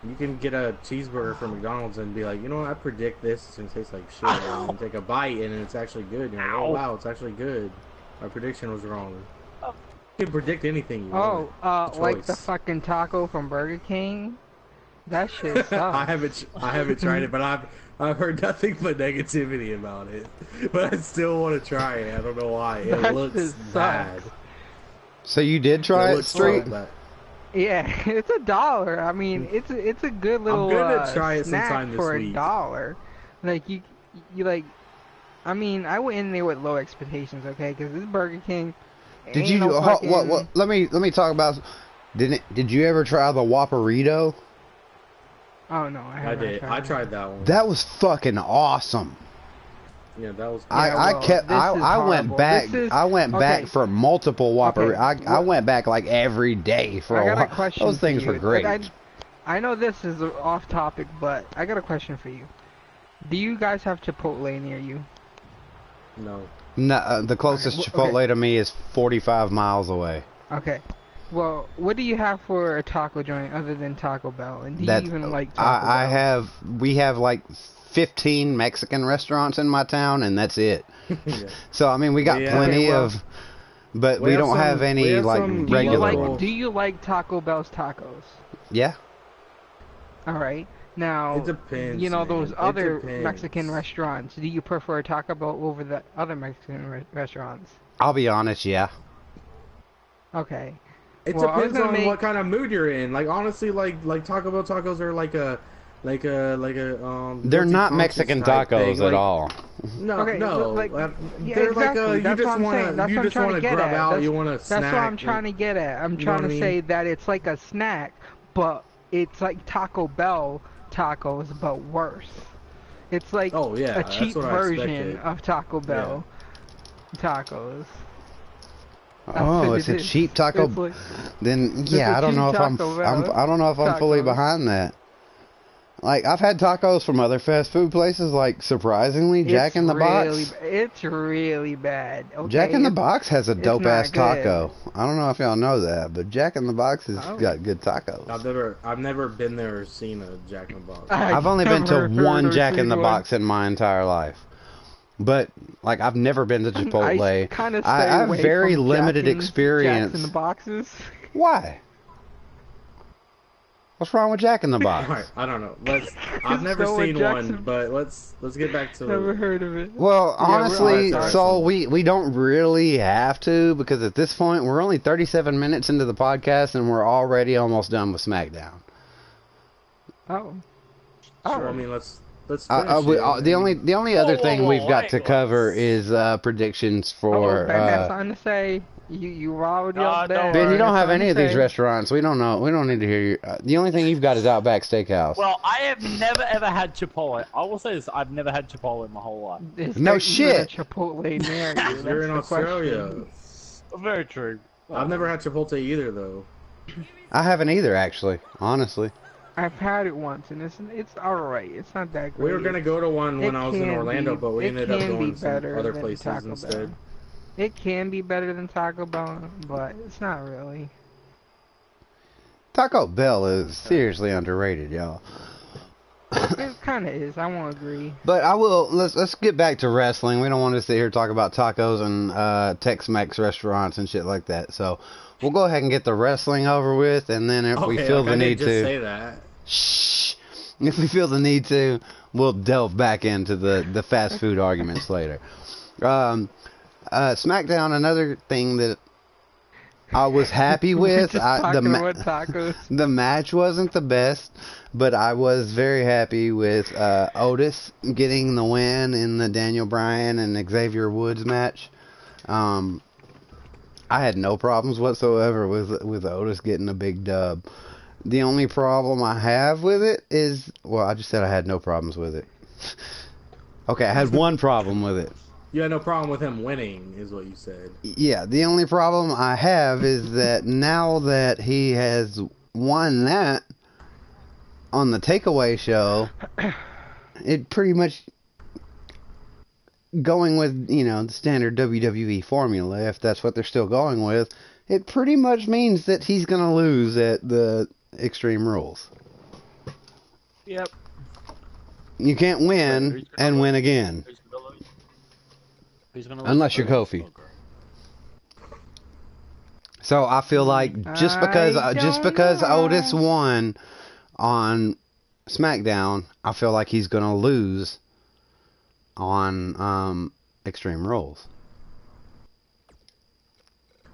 Speaker 2: You can get a cheeseburger from McDonald's and be like, you know what, I predict this is gonna taste like shit, and then take a bite and it's actually good. You're like, oh wow, it's actually good. My prediction was wrong. You can predict anything you want.
Speaker 4: Like the fucking taco from Burger King. That shit sucks.
Speaker 2: I haven't tried it, but I've heard nothing but negativity about it. But I still want to try it. I don't know why. It looks bad.
Speaker 3: So you did try it, Street?
Speaker 4: Yeah, it's $1. I mean, it's a good little
Speaker 2: I'm gonna try it
Speaker 4: snack
Speaker 2: sometime this
Speaker 4: for
Speaker 2: week.
Speaker 4: $1. Like you like. I mean, I went in there with low expectations, okay? Because this Burger King.
Speaker 3: Did you? What? Let me talk about. Did you ever try the Whopperito?
Speaker 4: Oh no, I
Speaker 2: did. I tried that one.
Speaker 3: That was fucking awesome.
Speaker 2: Yeah, that was.
Speaker 3: I went back. I went back for multiple Whopper. I went back like every day for a while. Those things were great.
Speaker 4: I know this is off topic, but I got a question for you. Do you guys have Chipotle near you?
Speaker 2: No.
Speaker 3: No, the closest Chipotle to me is 45 miles away.
Speaker 4: Okay. Well, what do you have for a taco joint other than Taco Bell? And do you even like Taco Bell? We have like 15 Mexican restaurants in my town, and that's it. Yeah. So, I mean, we got plenty of, but we don't have any like regular ones. Do you like Taco Bell's tacos?
Speaker 3: Yeah.
Speaker 4: All right. Now,
Speaker 2: it depends,
Speaker 4: you know, those other
Speaker 2: depends.
Speaker 4: Mexican restaurants, do you prefer Taco Bell over the other Mexican restaurants?
Speaker 3: I'll be honest, yeah.
Speaker 4: Okay.
Speaker 2: It depends on what kind of mood you're in. Like, honestly, like Taco Bell tacos are like a
Speaker 3: they're not Mexican tacos at all.
Speaker 2: No,
Speaker 4: okay,
Speaker 2: no.
Speaker 4: Like,
Speaker 2: they're like you just want to grub out. You want to snack.
Speaker 4: That's what I'm trying to get at. I'm trying to say that it's like a snack, but it's like Taco Bell tacos, but worse. It's like a cheap version of Taco Bell tacos.
Speaker 3: Oh, it's a cheap taco.
Speaker 4: Like,
Speaker 3: then yeah, I don't know if I'm fully behind that. Like, I've had tacos from other fast food places, like, surprisingly, Jack in the Box.
Speaker 4: It's really bad. Okay?
Speaker 3: Jack in the Box has a dope-ass taco. I don't know if y'all know that, but Jack in the Box has got good tacos.
Speaker 2: I've never been there or seen a Jack in the Box.
Speaker 3: I've only been to one Jack in the Box in my entire life. But, like, I've never been to Chipotle. I have very limited experience.
Speaker 4: Jack in the Boxes.
Speaker 3: Why? What's wrong with Jack in the Box?
Speaker 2: Right, I don't know. I've never seen one, but let's get back to.
Speaker 4: Never heard of it.
Speaker 3: Well, honestly, so we don't really have to, because at this point we're only 37 minutes into the podcast and we're already almost done with SmackDown.
Speaker 4: Oh.
Speaker 2: Sure, I mean, let's finish
Speaker 3: the only other thing we've got to cover is predictions for.
Speaker 4: That's something to say. You rolled your bed.
Speaker 3: Ben, you don't have any of these restaurants. We don't know. We don't need to hear you. The only thing you've got is Outback Steakhouse.
Speaker 1: Well, I have never ever had Chipotle. I will say this: I've never had Chipotle in my whole life.
Speaker 3: No shit.
Speaker 4: Chipotle near you.
Speaker 2: You're in Australia.
Speaker 1: Very true.
Speaker 2: I've never had Chipotle either, though.
Speaker 3: I haven't either, actually. Honestly.
Speaker 4: I've had it once, and it's alright. It's not that great.
Speaker 2: We were gonna go to one when I was in Orlando, but we ended up going to some other places instead.
Speaker 4: It can be better than Taco Bell, but it's not really.
Speaker 3: Taco Bell is seriously underrated, y'all.
Speaker 4: It kind of is. I won't agree.
Speaker 3: But I will. Let's get back to wrestling. We don't want to sit here and talk about tacos and Tex-Mex restaurants and shit like that. So we'll go ahead and get the wrestling over with, and then if we feel the need to,
Speaker 2: say that.
Speaker 3: Shh. If we feel the need to, we'll delve back into the fast food arguments later. SmackDown, another thing that I was happy with. The match wasn't the best, but I was very happy with Otis getting the win in the Daniel Bryan and Xavier Woods match. I had no problems whatsoever with Otis getting a big dub. The only problem I have with it is, well, I just said I had no problems with it. Okay, I had one problem with it.
Speaker 2: You had no problem with him winning, is what you said.
Speaker 3: Yeah, the only problem I have is that now that he has won that on the takeaway show, it pretty much going with, you know, the standard WWE formula, if that's what they're still going with, it pretty much means that he's going to lose at the Extreme Rules.
Speaker 1: Yep.
Speaker 3: You can't win and win again.
Speaker 1: Who's gonna
Speaker 3: unless you're Kofi. So I feel like just because Otis won on SmackDown, I feel like he's going to lose on Extreme Rules.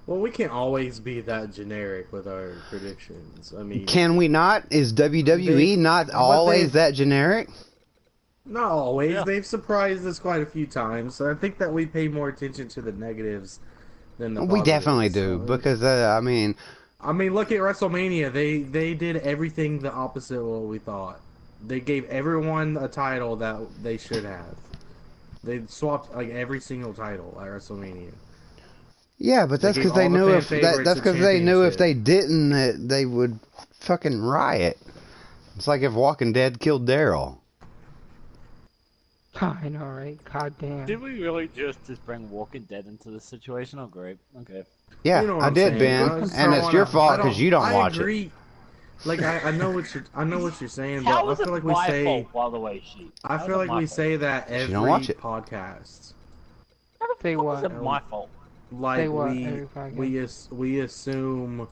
Speaker 2: Well, we can't always be that generic with our predictions. I mean,
Speaker 3: can we not? Is WWE not always that generic?
Speaker 2: Not always.
Speaker 1: Yeah.
Speaker 2: They've surprised us quite a few times. So I think that we pay more attention to the negatives than the positives.
Speaker 3: We definitely do, because I mean,
Speaker 2: look at WrestleMania. They did everything the opposite of what we thought. They gave everyone a title that they should have. They swapped like every single title at WrestleMania.
Speaker 3: Yeah, but that's because they knew if they didn't, that they would fucking riot. It's like if Walking Dead killed Daryl.
Speaker 4: I know, right? God damn.
Speaker 1: Did we really just bring Walking Dead into this situation? Oh, great. Okay.
Speaker 3: Yeah,
Speaker 2: You know what
Speaker 3: I
Speaker 2: I'm
Speaker 3: did,
Speaker 2: saying,
Speaker 3: Ben,
Speaker 2: bro. Just
Speaker 3: and
Speaker 2: don't
Speaker 3: it's your
Speaker 2: wanna-
Speaker 3: fault because you don't watch
Speaker 2: I agree.
Speaker 3: it.
Speaker 2: Like I know what you're saying, but
Speaker 1: How
Speaker 2: I
Speaker 1: is it
Speaker 2: feel like we
Speaker 1: my
Speaker 2: say
Speaker 1: fault, by the way, Sheep?
Speaker 2: I
Speaker 1: How
Speaker 2: feel
Speaker 1: is it
Speaker 2: like
Speaker 1: my
Speaker 2: we
Speaker 1: fault?
Speaker 2: say that every
Speaker 3: don't watch it.
Speaker 2: podcast.
Speaker 1: How the
Speaker 4: Say
Speaker 1: fuck
Speaker 4: what?
Speaker 1: is it my fault?
Speaker 2: Like
Speaker 4: Say what, every podcast?
Speaker 2: we assume,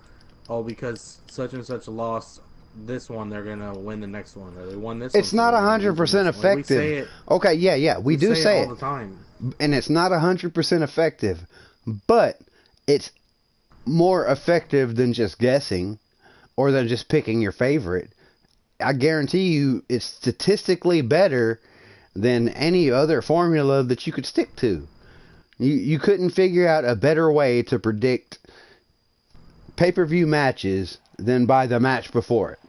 Speaker 2: oh, because such and such lost this one, they're gonna win the next one, or they won this.
Speaker 3: It's
Speaker 2: one,
Speaker 3: not
Speaker 2: so they're gonna lose the
Speaker 3: 100%
Speaker 2: next one. We say
Speaker 3: effective.
Speaker 2: it-
Speaker 3: Okay, yeah, we do say
Speaker 2: it
Speaker 3: it,
Speaker 2: all the time.
Speaker 3: and it's not 100% effective, but it's more effective than just guessing, or than just picking your favorite. I guarantee you, it's statistically better than any other formula that you could stick to. You couldn't figure out a better way to predict pay-per-view matches than by the match before it.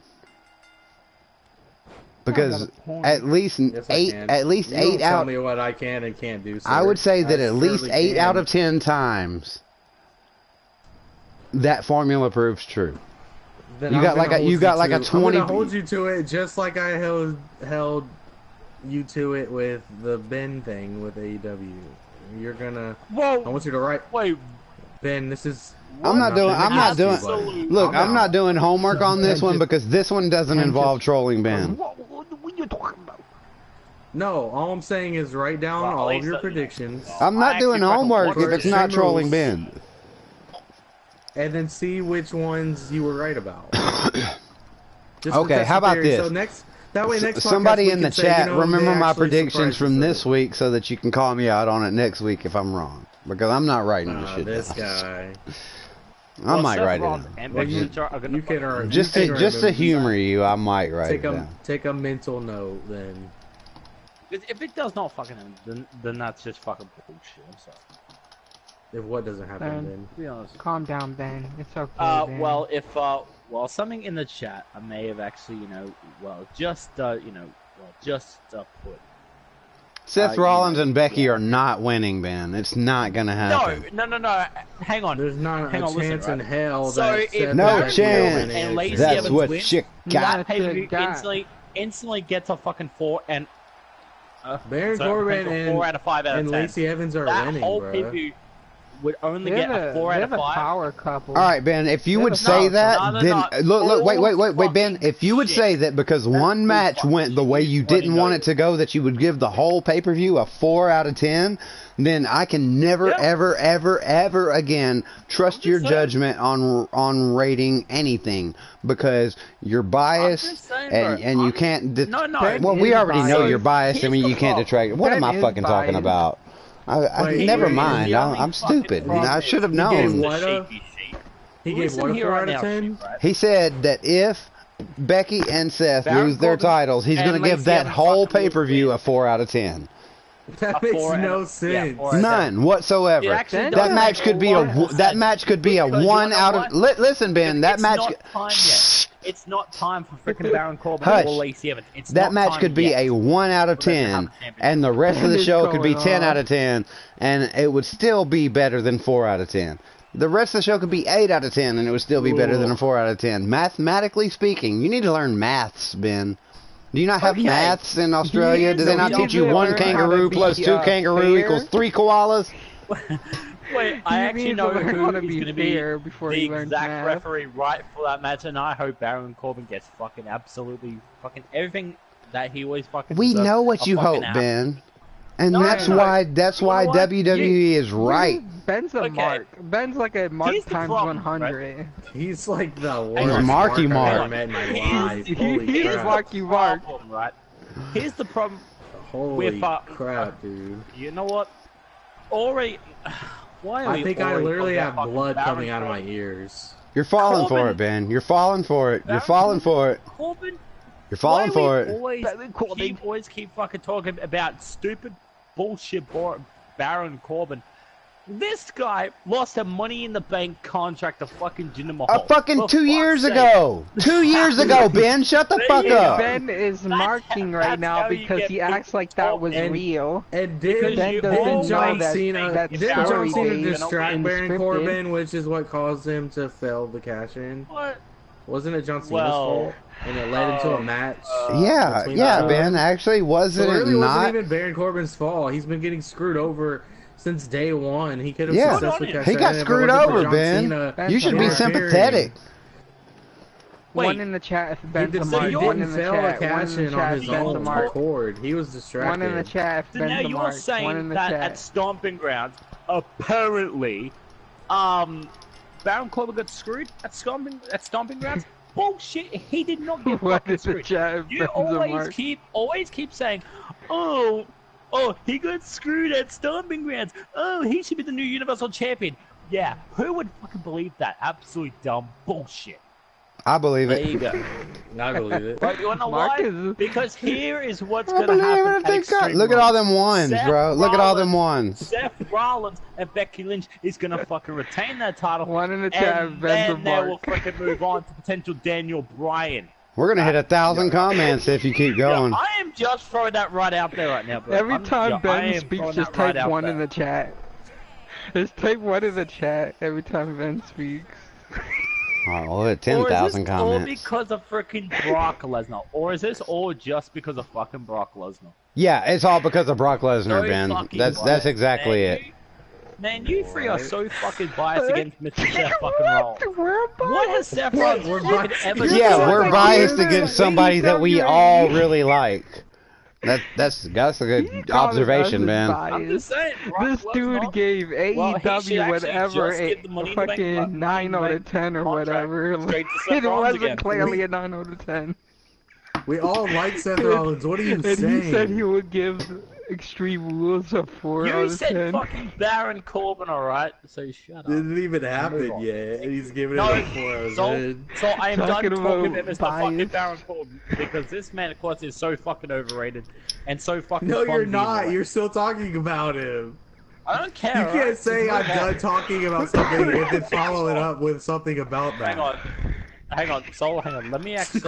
Speaker 3: Because at least
Speaker 2: Yes, I
Speaker 3: eight,
Speaker 2: can.
Speaker 3: at least
Speaker 2: You don't
Speaker 3: 8
Speaker 2: tell
Speaker 3: out.
Speaker 2: me what I can and can't do. Sir.
Speaker 3: I would say that
Speaker 2: I
Speaker 3: at least
Speaker 2: surely
Speaker 3: 8
Speaker 2: can.
Speaker 3: out of 10 times that formula proves true.
Speaker 2: Then
Speaker 3: You
Speaker 2: I'm
Speaker 3: got like
Speaker 2: gonna
Speaker 3: a
Speaker 2: hold
Speaker 3: you got like a
Speaker 2: to-
Speaker 3: 20.
Speaker 2: I'm gonna hold you to it just like I held you to it with the Ben thing with AEW. You're gonna.
Speaker 1: Whoa!
Speaker 2: I want you to write.
Speaker 1: Wait.
Speaker 2: Ben, this is.
Speaker 3: I'm not doing. Look, I'm not doing homework on this one because this one doesn't involve trolling Ben.
Speaker 4: What are you talking about?
Speaker 2: No, all I'm saying is write down
Speaker 1: Well,
Speaker 2: all
Speaker 1: at
Speaker 2: of your
Speaker 1: least that-
Speaker 2: predictions
Speaker 3: I'm not doing homework if it's not
Speaker 2: Extreme
Speaker 3: trolling
Speaker 2: Rules.
Speaker 3: Ben.
Speaker 2: and then see which ones you were right about. Just
Speaker 3: Okay,
Speaker 2: to test
Speaker 3: how
Speaker 2: the
Speaker 3: about
Speaker 2: theory.
Speaker 3: this?
Speaker 2: So that way next podcast
Speaker 3: Somebody
Speaker 2: we
Speaker 3: in the
Speaker 2: can say,
Speaker 3: chat,
Speaker 2: you know,
Speaker 3: remember
Speaker 2: they
Speaker 3: my
Speaker 2: actually
Speaker 3: predictions
Speaker 2: surprised
Speaker 3: from
Speaker 2: us a
Speaker 3: this
Speaker 2: bit.
Speaker 3: week so that you can call me out on it next week if I'm wrong. Because I'm not writing this shit
Speaker 2: This
Speaker 3: down.
Speaker 2: guy.
Speaker 3: I might write it down.
Speaker 1: And
Speaker 2: Well,
Speaker 1: Becky
Speaker 2: you-
Speaker 1: Lynch are gonna
Speaker 2: You can
Speaker 1: fucking-
Speaker 3: Just to humor you, I might write it down.
Speaker 2: take a mental note then.
Speaker 1: If it does not fucking end, then that's just fucking bullshit. I'm sorry.
Speaker 2: If what doesn't happen then.
Speaker 1: To be honest.
Speaker 4: Calm down, Ben. It's okay. Ben.
Speaker 1: Well, if something in the chat, I may have actually, just put.
Speaker 3: Seth Rollins and Becky are not winning, Ben. It's not gonna happen.
Speaker 1: No. Hang on.
Speaker 2: There's not
Speaker 1: Hang
Speaker 2: a
Speaker 1: on, listen,
Speaker 2: chance in
Speaker 1: right?
Speaker 2: hell
Speaker 1: So
Speaker 2: that
Speaker 1: if
Speaker 2: Seth
Speaker 3: No
Speaker 2: Rollins
Speaker 3: chance.
Speaker 2: will
Speaker 1: And
Speaker 2: win.
Speaker 1: Lacey
Speaker 3: That's
Speaker 1: Evans
Speaker 3: what
Speaker 1: wins,
Speaker 3: you got.
Speaker 4: Not
Speaker 1: pay-per-view
Speaker 4: God.
Speaker 1: instantly gets a fucking 4 and
Speaker 2: Baron
Speaker 1: so
Speaker 2: Corbin
Speaker 1: potential 4 out of 5 out of
Speaker 2: and
Speaker 1: 10.
Speaker 2: Lacey Evans are
Speaker 1: That
Speaker 2: winning,
Speaker 1: whole
Speaker 2: bro.
Speaker 1: pay-per-view would only
Speaker 4: They're
Speaker 1: get a 4 out of
Speaker 4: they're the
Speaker 1: 5.
Speaker 4: power couple.
Speaker 3: All right, Ben. If you would
Speaker 4: No,
Speaker 3: say that,
Speaker 1: no,
Speaker 3: then
Speaker 1: no.
Speaker 3: look, wait, Ben.
Speaker 1: Fucking
Speaker 3: If you would
Speaker 1: shit.
Speaker 3: say that because one match went the way you didn't want it to go, that you would give the whole pay-per-view a 4 out of 10, then I can never,
Speaker 1: Yeah.
Speaker 3: ever again trust your
Speaker 1: saying.
Speaker 3: judgment on rating anything because you're biased
Speaker 1: just saying,
Speaker 3: and
Speaker 1: bro.
Speaker 3: you can't.
Speaker 1: No.
Speaker 3: Well, we
Speaker 4: is
Speaker 3: already know
Speaker 4: biased.
Speaker 3: you're biased. I mean, you can't detract. What am
Speaker 4: Ben
Speaker 3: I
Speaker 4: is
Speaker 3: fucking talking
Speaker 4: biased.
Speaker 3: about?
Speaker 2: Wait,
Speaker 3: Never
Speaker 2: wait,
Speaker 3: mind.
Speaker 1: the only
Speaker 3: I'm stupid.
Speaker 1: fucking
Speaker 3: I should have
Speaker 2: He gave
Speaker 3: known.
Speaker 2: what a- He gave what a 4 out of 10?
Speaker 3: He said that if Becky and Seth
Speaker 1: Baron
Speaker 3: lose their
Speaker 1: Corbin
Speaker 3: titles, he's
Speaker 1: and
Speaker 3: going to give
Speaker 1: Lacey
Speaker 3: that
Speaker 1: Evans
Speaker 3: whole
Speaker 1: fucking lose
Speaker 3: pay-per-view
Speaker 1: win.
Speaker 3: a 4 out of 10.
Speaker 2: That makes no sense.
Speaker 3: None whatsoever. That match could be a one out of. Listen, Ben. That match.
Speaker 1: It's not time for freaking Baron Corbin
Speaker 3: Hush.
Speaker 1: or Lacey Evans.
Speaker 3: That match could be a 1 out of 10, and the rest of the show could be 10 out of 10, and it would still be better than 4 out of 10. The rest of the show could be 8 out of 10, and it would still be better than a 4 out of 10. Mathematically speaking, you need to learn maths, Ben. Do you not have maths in Australia? Do they not teach you 1 kangaroo plus 2 kangaroo equals 3 koalas?
Speaker 1: Wait, I actually know who's going to be
Speaker 4: before
Speaker 1: the exact referee right for that match, and I hope Baron Corbin gets fucking absolutely fucking everything that he always fucking
Speaker 3: We know what you hope, Ben. And that's why WWE is right.
Speaker 4: Ben's a mark. Ben's like a mark times 100.
Speaker 2: Right? He's like the worst
Speaker 3: He's Marky Mark.
Speaker 2: I've met in my life.
Speaker 4: He's Marky Mark.
Speaker 1: Right? Here's the problem.
Speaker 2: Holy crap, dude.
Speaker 1: You know what? Already...
Speaker 2: I think I literally have blood coming out of my ears.
Speaker 3: You're falling for it, Ben. You're falling for it. You're falling for it.
Speaker 1: Corbin?
Speaker 3: You're falling for it.
Speaker 1: Always keep fucking talking about stupid bullshit Baron Corbin. This guy lost a Money in the Bank contract to fucking Jinder Mahal.
Speaker 3: Fucking 2 years ago. 2 years ago, Ben. Shut the fuck up.
Speaker 4: Ben is marking right now because he acts like that was real.
Speaker 2: And didn't John Cena distract Baron Corbin, which is what caused him to fail the cash-in?
Speaker 1: What?
Speaker 2: Wasn't it John Cena's fault? And it led into a match?
Speaker 3: Yeah, Ben. Actually, wasn't it
Speaker 2: really
Speaker 3: not?
Speaker 2: Wasn't even Baron Corbin's fault. He's been getting screwed over since day one. He could have successfully cashed in.
Speaker 3: He got screwed over, Ben. You should be sympathetic.
Speaker 4: Wait. One in the chat if Ben's a mark. One in the chat.
Speaker 2: Cash in on his own accord. He was distracted.
Speaker 4: One in the chat if Ben's a mark.
Speaker 1: You're saying that at Stomping Grounds, apparently, Baron Corbin got screwed at Stomping Grounds? Bullshit! He did not get fucking screwed. You always keep saying, oh, he got screwed at Stomping Grounds. Oh, he should be the new Universal Champion. Yeah, who would fucking believe that? Absolutely dumb bullshit.
Speaker 3: I believe it.
Speaker 1: There you go.
Speaker 2: I believe it.
Speaker 1: But you wanna know why? Because here is what's gonna happen.
Speaker 3: Look at all them ones, bro. Look at all them ones.
Speaker 1: Seth Rollins and Becky Lynch is gonna fucking retain that title.
Speaker 4: One in the chat,
Speaker 1: and then they will fucking move on to potential Daniel Bryan.
Speaker 3: We're gonna hit 1,000 comments if you keep going.
Speaker 1: Yeah, I am just throwing that right out there right now, bro.
Speaker 4: Every time Ben speaks, just type 1 in the chat. Just type 1 in the chat every time Ben speaks.
Speaker 3: Alright, we'll hit 10,000 comments.
Speaker 1: Or is this all because of freaking Brock Lesnar? Or is this all just because of fucking Brock Lesnar?
Speaker 3: Yeah, it's all because of Brock Lesnar, Ben. That's exactly it.
Speaker 1: Man, you three are so fucking biased against Mr. Seth fucking Rollins. What has Seth Rollins ever done?
Speaker 3: Yeah, we're biased against somebody that we all really like. That's a good observation, man.
Speaker 1: I'm just saying,
Speaker 4: this dude gave AEW whatever a fucking 9 out of 10 or whatever. It wasn't clearly a 9 out of 10.
Speaker 2: We all like Seth Rollins. What are you saying?
Speaker 4: And he said he would give Extreme Rules a 4 out of 10.
Speaker 1: You said fucking Baron Corbin, alright? So shut up.
Speaker 2: Didn't even happen yet. He's giving it a 4 out of 10.
Speaker 1: So I am done talking about Mr. fucking Baron Corbin because this man, of course, is so fucking overrated and so fucking.
Speaker 2: No, you're not. You're still talking about him.
Speaker 1: I don't care.
Speaker 2: You can't say I'm done talking about something and then follow it up with something about that.
Speaker 1: Hang on, Soul, hang on. Let me actually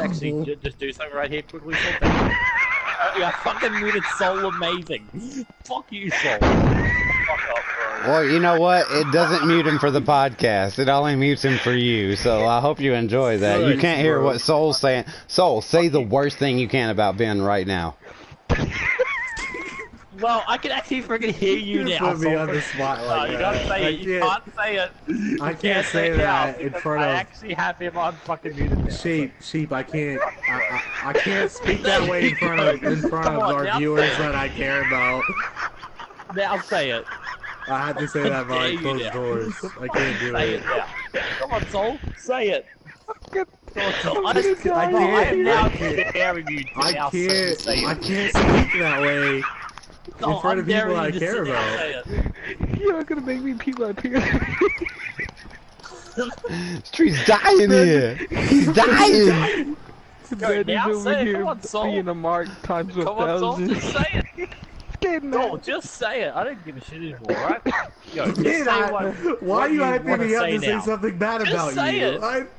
Speaker 1: just do something right here quickly. I fucking muted Soulamazin. Fuck you, Soul. Fuck up, bro.
Speaker 3: Well, you know what? It doesn't mute him for the podcast. It only mutes him for you. So I hope you enjoy that. You can't hear what Soul's saying. Soul, say the worst thing you can about Ben right now.
Speaker 1: Well, I can actually freaking hear you now.
Speaker 2: Put me on the spot like
Speaker 1: you gotta say it. You can't say it.
Speaker 2: I can't say that in front of.
Speaker 1: I actually have him on fucking muted now.
Speaker 2: Sheep. I can't. I can't speak that way in front of our viewers that I care about.
Speaker 1: Now say it.
Speaker 2: I have to say that behind closed doors. I can't do it.
Speaker 1: Come on, Soul. Say it. I
Speaker 2: can't speak that way. In front of people I care about.
Speaker 4: You're not gonna make me pee my pants.
Speaker 3: Street's dying here. He's dying.
Speaker 1: Now say it. Come on, Soul.
Speaker 4: Being a mark times 1,000.
Speaker 1: Come on, Soul. Just say it.
Speaker 4: drinking.
Speaker 1: No, just say it. I don't give a shit anymore, right? Yo, just
Speaker 2: Dude,
Speaker 1: say
Speaker 2: why are you hyping me up to say
Speaker 1: now.
Speaker 2: something bad
Speaker 1: Just
Speaker 2: about
Speaker 1: say
Speaker 2: you?
Speaker 1: It.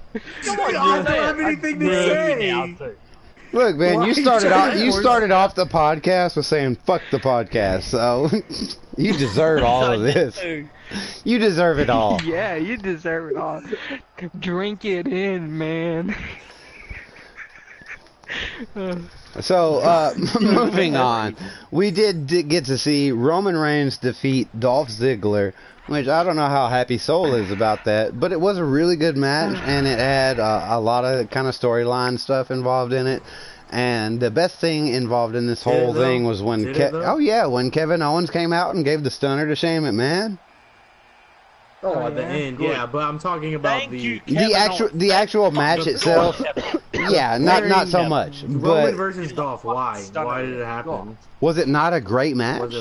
Speaker 1: Come on,
Speaker 2: I don't have anything to say.
Speaker 3: Look, man,
Speaker 2: Why
Speaker 3: you started off the podcast with saying "fuck the podcast," so you deserve all of this. You deserve it all.
Speaker 4: Yeah, you deserve it all. Drink it in, man.
Speaker 3: So, moving on, we did get to see Roman Reigns defeat Dolph Ziggler, which I don't know how happy Soul is about that, but it was a really good match, and it had a lot of kind of storyline stuff involved in it. And the best thing involved in this whole thing was when when Kevin Owens came out and gave the stunner to Shane McMahon.
Speaker 2: Oh, at the end, yeah, but I'm talking about
Speaker 3: the actual match itself. Yeah, not so much.
Speaker 2: Roman
Speaker 3: But
Speaker 2: versus Dolph. Why did it happen?
Speaker 3: was it not a great match?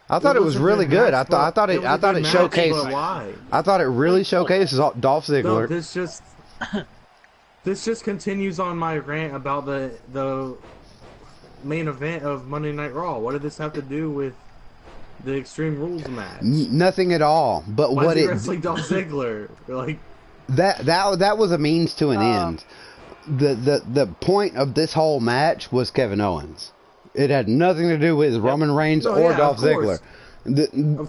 Speaker 3: I thought it was really good. I thought it showcased.
Speaker 2: Why?
Speaker 3: I thought it really showcases Dolph Ziggler.
Speaker 2: No, this just continues on my rant about the main event of Monday Night Raw. What did this have to do with the Extreme Rules match?
Speaker 3: Nothing at all. But
Speaker 2: Why
Speaker 3: what
Speaker 2: is
Speaker 3: it
Speaker 2: wrestling Dolph Ziggler? Like
Speaker 3: that was a means to an end. The point of this whole match was Kevin Owens. It had nothing to do with Roman Reigns or Dolph Ziggler.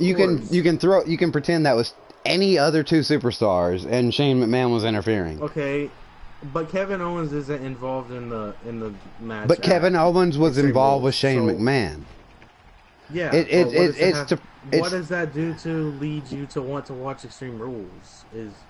Speaker 3: You can pretend that was any other two superstars, and Shane McMahon was interfering.
Speaker 2: Okay, but Kevin Owens isn't involved in the match.
Speaker 3: But Kevin Owens was involved with Shane McMahon.
Speaker 2: Yeah. What does that do to lead you to want to watch Extreme Rules?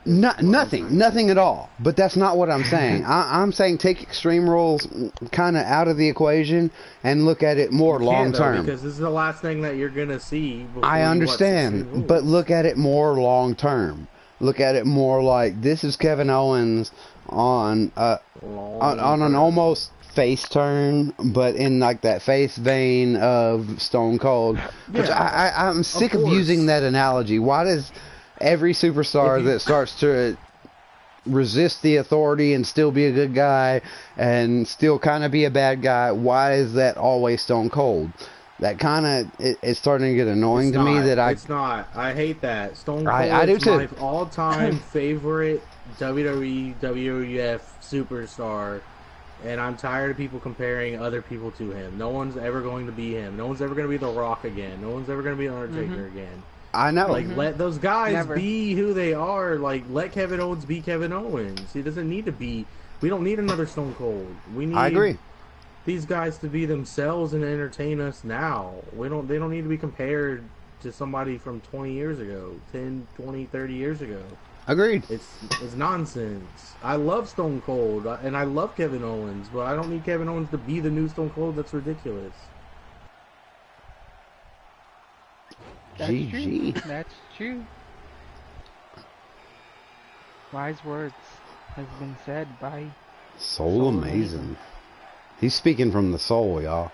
Speaker 3: Nothing at all. But that's not what I'm saying. I'm saying take Extreme Rules kind of out of the equation and look at it more long term.
Speaker 2: Because this is the last thing that you're gonna see.
Speaker 3: I understand, but look at it more long term. Look at it more like this is Kevin Owens on an almost face turn, but in like that face vein of Stone Cold. Which I'm sick of using that analogy. Why does every superstar that starts to resist the authority and still be a good guy and still kind of be a bad guy, why is that always Stone Cold? That kind of it's starting to get annoying to me. It's not.
Speaker 2: I hate that. Stone Cold
Speaker 3: I do
Speaker 2: is
Speaker 3: too.
Speaker 2: My all-time favorite WWE WWF superstar. And I'm tired of people comparing other people to him. No one's ever going to be him. No one's ever going to be The Rock again. No one's ever going to be Undertaker again.
Speaker 3: I know.
Speaker 2: Like, let those guys be who they are. Like, let Kevin Owens be Kevin Owens. He doesn't need to be... We don't need another Stone Cold. I agree. These guys to be themselves and entertain us now. They don't need to be compared to somebody from 20 years ago. 10, 20, 30 years ago.
Speaker 3: Agreed.
Speaker 2: It's nonsense. I love Stone Cold, and I love Kevin Owens, but I don't need Kevin Owens to be the new Stone Cold. That's ridiculous.
Speaker 3: GG.
Speaker 4: That's true. Wise words has been said by
Speaker 3: Soulamazin. He's speaking from the soul, y'all.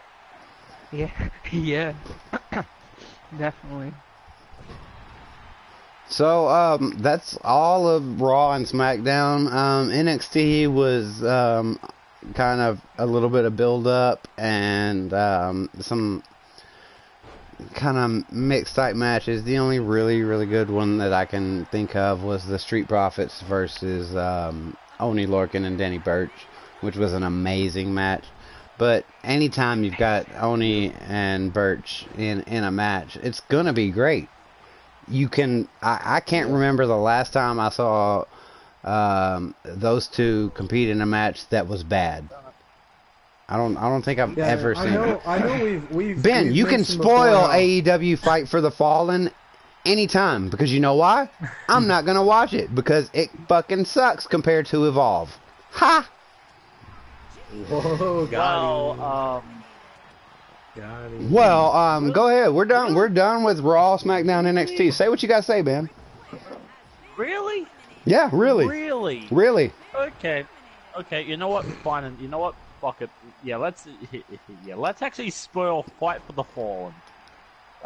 Speaker 4: Yeah, yeah. Definitely.
Speaker 3: So, that's all of Raw and SmackDown. NXT was, kind of a little bit of build-up and, some kind of mixed type matches. The only really, really good one that I can think of was the Street Profits versus, Oney Lorcan and Danny Burch, which was an amazing match. But anytime you've got Oney and Burch in a match, it's gonna be great. You can. I can't remember the last time I saw those two compete in a match that was bad. I don't think I've ever seen it.
Speaker 2: I know we've
Speaker 3: Ben, you can spoil AEW Fight for the Fallen anytime because you know why? I'm not gonna watch it because it fucking sucks compared to Evolve. Ha!
Speaker 2: Whoa,
Speaker 3: Well, go ahead. We're done. We're done with Raw, SmackDown, NXT. Say what you gotta say, man.
Speaker 1: Really?
Speaker 3: Yeah, really.
Speaker 1: Really?
Speaker 3: Really.
Speaker 1: Okay. You know what? Fine. And you know what? Fuck it. Yeah, let's actually spoil Fight for the Fallen.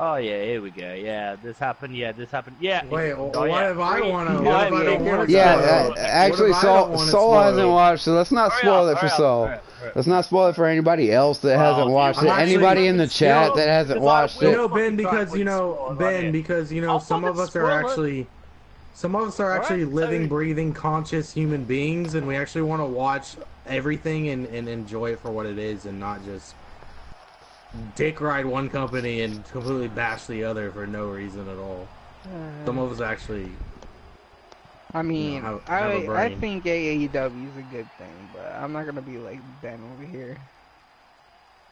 Speaker 1: Oh yeah, here we go. Yeah, this happened. Yeah, this happened. Yeah.
Speaker 2: Wait,
Speaker 1: oh,
Speaker 2: what
Speaker 1: yeah.
Speaker 2: if I want to?
Speaker 1: Yeah,
Speaker 2: What if I don't want to?
Speaker 3: Yeah, actually, Soul hasn't watched, so let's not spoil it for Soul. Let's not spoil it for anybody else that hasn't watched it. Anybody in the chat that hasn't watched it.
Speaker 2: You know, Ben, because some of us are actually living, breathing, conscious human beings, and we actually want to watch everything and enjoy it for what it is, and not just dick ride one company and completely bash the other for no reason at all. Some of us actually.
Speaker 4: I mean,
Speaker 2: have
Speaker 4: I think AEW is a good thing, but I'm not gonna be like Ben over here.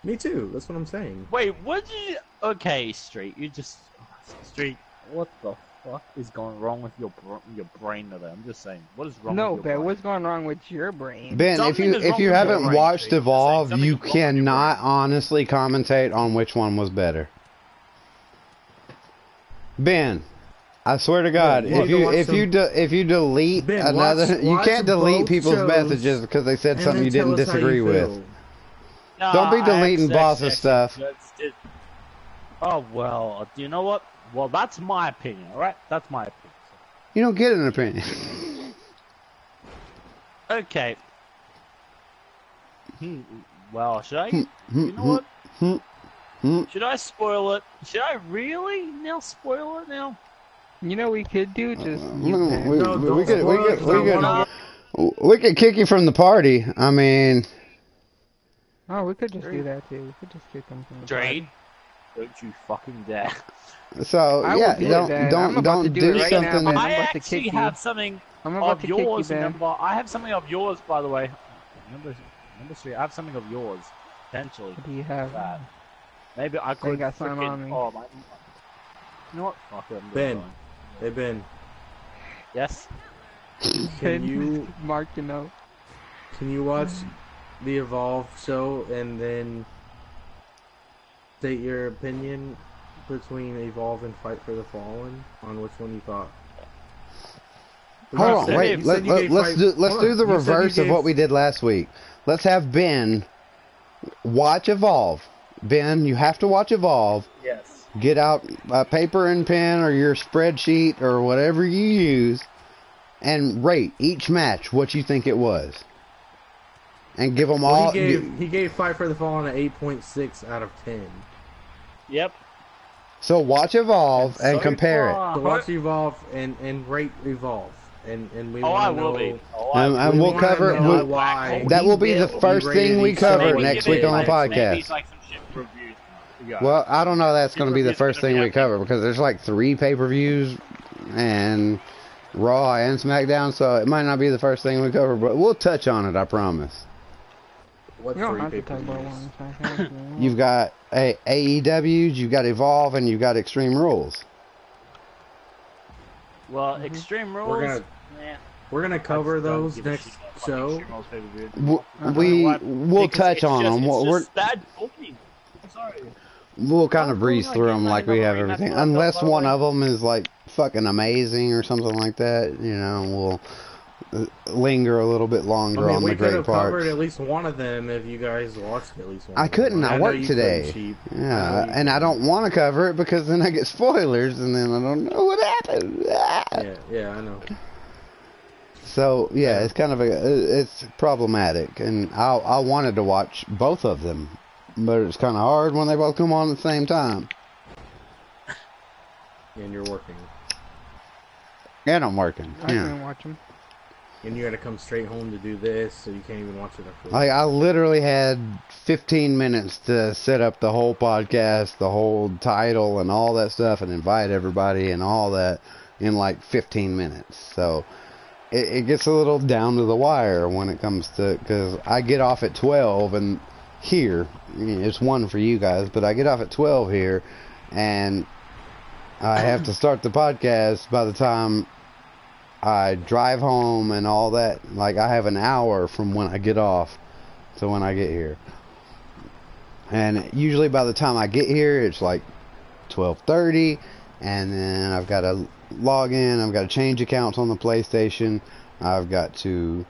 Speaker 2: Me too. That's what I'm saying.
Speaker 1: Wait, what did you? Okay, Street. Street. What the fuck is going wrong with your brain today? I'm just saying. What is wrong?
Speaker 4: No,
Speaker 1: with your
Speaker 4: Ben.
Speaker 1: brain?
Speaker 4: What's going wrong with your brain?
Speaker 3: Ben, if you haven't watched Evolve, you cannot honestly commentate on which one was better. Ben, I swear to God, if you delete another, you can't delete people's messages because they said something you didn't disagree with.
Speaker 1: No,
Speaker 3: don't be deleting boss's stuff.
Speaker 1: Oh well, do you know what? Well, that's my opinion, alright? That's my opinion.
Speaker 3: You don't get an opinion.
Speaker 1: Okay. Well, should I? You know what? Should I spoil it? Should I really now spoil it now?
Speaker 4: You know we could do just.
Speaker 3: We could kick you from the party. I mean.
Speaker 4: Oh, we could just do that too. We could just kick them from the
Speaker 1: party. Don't you fucking dare.
Speaker 3: So yeah, don't do something.
Speaker 1: I actually have something of yours. Remember, I have something of yours, by the way. Number 3. I have something of yours, potentially.
Speaker 4: What do you have?
Speaker 1: Maybe I could.
Speaker 4: Got something on me.
Speaker 1: Oh, you know what? Fuck it.
Speaker 2: Ben, hey Ben.
Speaker 1: Yes.
Speaker 2: Can you
Speaker 4: mark the note?
Speaker 2: Can you watch the Evolve show and then state your opinion between Evolve and Fight for the Fallen on which one you thought?
Speaker 3: Hold on, wait. Let's do the reverse of what we did last week. Let's have Ben watch Evolve. Ben, you have to watch Evolve.
Speaker 1: Yes.
Speaker 3: Get out a paper and pen or your spreadsheet or whatever you use, and rate each match what you think it was. And give them all.
Speaker 2: He gave Fight for the Fallen an 8.6 out of 10.
Speaker 1: Yep.
Speaker 3: So watch Evolve and compare it.
Speaker 2: So watch Evolve and rate Evolve. And we
Speaker 1: I
Speaker 2: will
Speaker 1: be.
Speaker 3: And we'll cover
Speaker 2: why.
Speaker 3: That will be the first thing we cover next week on the podcast. Well, I don't know that's going to be the first thing we cover because there's like 3 pay-per-views and Raw and SmackDown, so it might not be the first thing we cover, but we'll touch on it, I promise.
Speaker 2: What
Speaker 4: you don't
Speaker 2: 3
Speaker 4: have to talk about one.
Speaker 3: You've got AEWs, you've got Evolve, and you've got Extreme Rules.
Speaker 1: Well, Extreme Rules...
Speaker 2: We're gonna cover those next show.
Speaker 3: We'll touch on them.
Speaker 1: I'm sorry.
Speaker 3: We'll kind of breeze through them like we have everything. Unless one of them is like fucking amazing or something like that, you know, we'll linger a little bit longer on the great parts. We could have
Speaker 2: covered at least one of them if you guys watched at least one.
Speaker 3: I couldn't. I worked today. Yeah, and I don't want to cover it because then I get spoilers and then I don't know what happened.
Speaker 2: Yeah, I know.
Speaker 3: So yeah, it's kind of it's problematic, and I wanted to watch both of them, but it's kind of hard when they both come on at the same time.
Speaker 2: And you're working.
Speaker 3: And I'm working.
Speaker 4: I can't watch them.
Speaker 2: And you got to come straight home to do this, so you can't even watch it after.
Speaker 3: Like I literally had 15 minutes to set up the whole podcast, the whole title, and all that stuff, and invite everybody and all that in like 15 minutes. So. It gets a little down to the wire when it comes to, because I get off at 12 and here, it's 1 for you guys, but I get off at 12 here and I have to start the podcast by the time I drive home and all that. Like I have an hour from when I get off to when I get here. And usually by the time I get here, it's like 12:30 and then I've got to log in, I've got to change accounts on the PlayStation, I've got to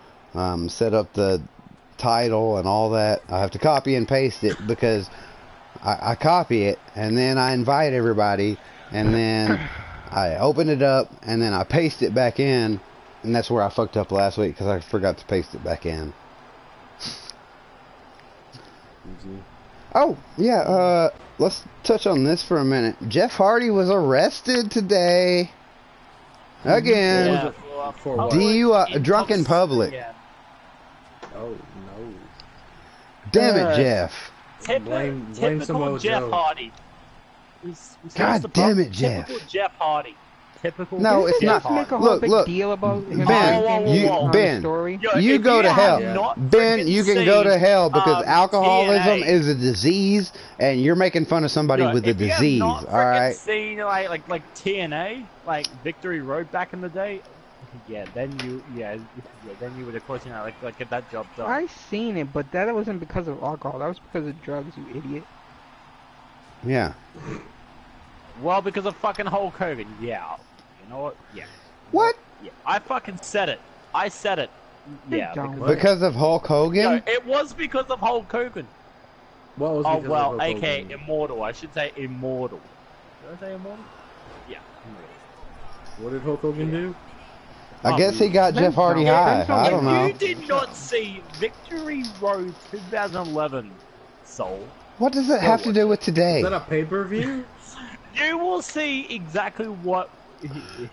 Speaker 3: set up the title and all that. I have to copy and paste it because I copy it, and then I invite everybody, and then I open it up, and then I paste it back in, and that's where I fucked up last week, because I forgot to paste it back in. Oh, yeah, let's touch on this for a minute. Jeff Hardy was arrested today. Again.
Speaker 2: Yeah, for what?
Speaker 3: DUI, drunk in public.
Speaker 1: Yeah.
Speaker 2: Oh, no.
Speaker 3: Damn it, Jeff.
Speaker 2: Blame
Speaker 1: Typical
Speaker 2: some
Speaker 1: Jeff
Speaker 2: Joe.
Speaker 1: Hardy.
Speaker 3: God damn it, Jeff.
Speaker 1: Typical Jeff Hardy. Typical.
Speaker 3: No, it's
Speaker 1: Jeff
Speaker 3: not.
Speaker 1: Hardy.
Speaker 4: Make a whole big
Speaker 3: Look,
Speaker 4: deal about him
Speaker 3: Ben,
Speaker 4: drinking on the
Speaker 3: Ben,
Speaker 4: story.
Speaker 1: Yo,
Speaker 3: you
Speaker 1: if
Speaker 3: go to
Speaker 1: have
Speaker 3: hell.
Speaker 1: not
Speaker 3: Ben,
Speaker 1: freaking
Speaker 3: you can go to
Speaker 1: seen,
Speaker 3: hell because alcoholism
Speaker 1: TNA,
Speaker 3: is a disease, and you're making fun of somebody
Speaker 1: yo,
Speaker 3: with a
Speaker 1: if you have
Speaker 3: disease.
Speaker 1: not
Speaker 3: All right.
Speaker 1: Seen like TNA, like Victory Road back in the day. Then you would of course like get that job done.
Speaker 4: I seen it, but that wasn't because of alcohol. That was because of drugs, you idiot.
Speaker 3: Yeah.
Speaker 1: Well, because of fucking Hulk Hogan. Yeah. You know what? Yeah.
Speaker 3: What?
Speaker 1: Yeah. I fucking said it. I said it. Yeah.
Speaker 3: Because of Hulk Hogan?
Speaker 1: No, it was because of Hulk Hogan.
Speaker 2: What was
Speaker 1: Oh
Speaker 2: because
Speaker 1: well,
Speaker 2: of Hulk
Speaker 1: aka
Speaker 2: Hogan?
Speaker 1: Immortal. I should say Immortal. Did I say Immortal? Yeah.
Speaker 2: What did Hulk Hogan do?
Speaker 3: I guess he got Jeff Hardy high. I don't know.
Speaker 1: You did not see Victory Road 2011, Soul.
Speaker 3: What does it have to do with today?
Speaker 2: Is that a pay-per-view?
Speaker 1: You will see exactly what...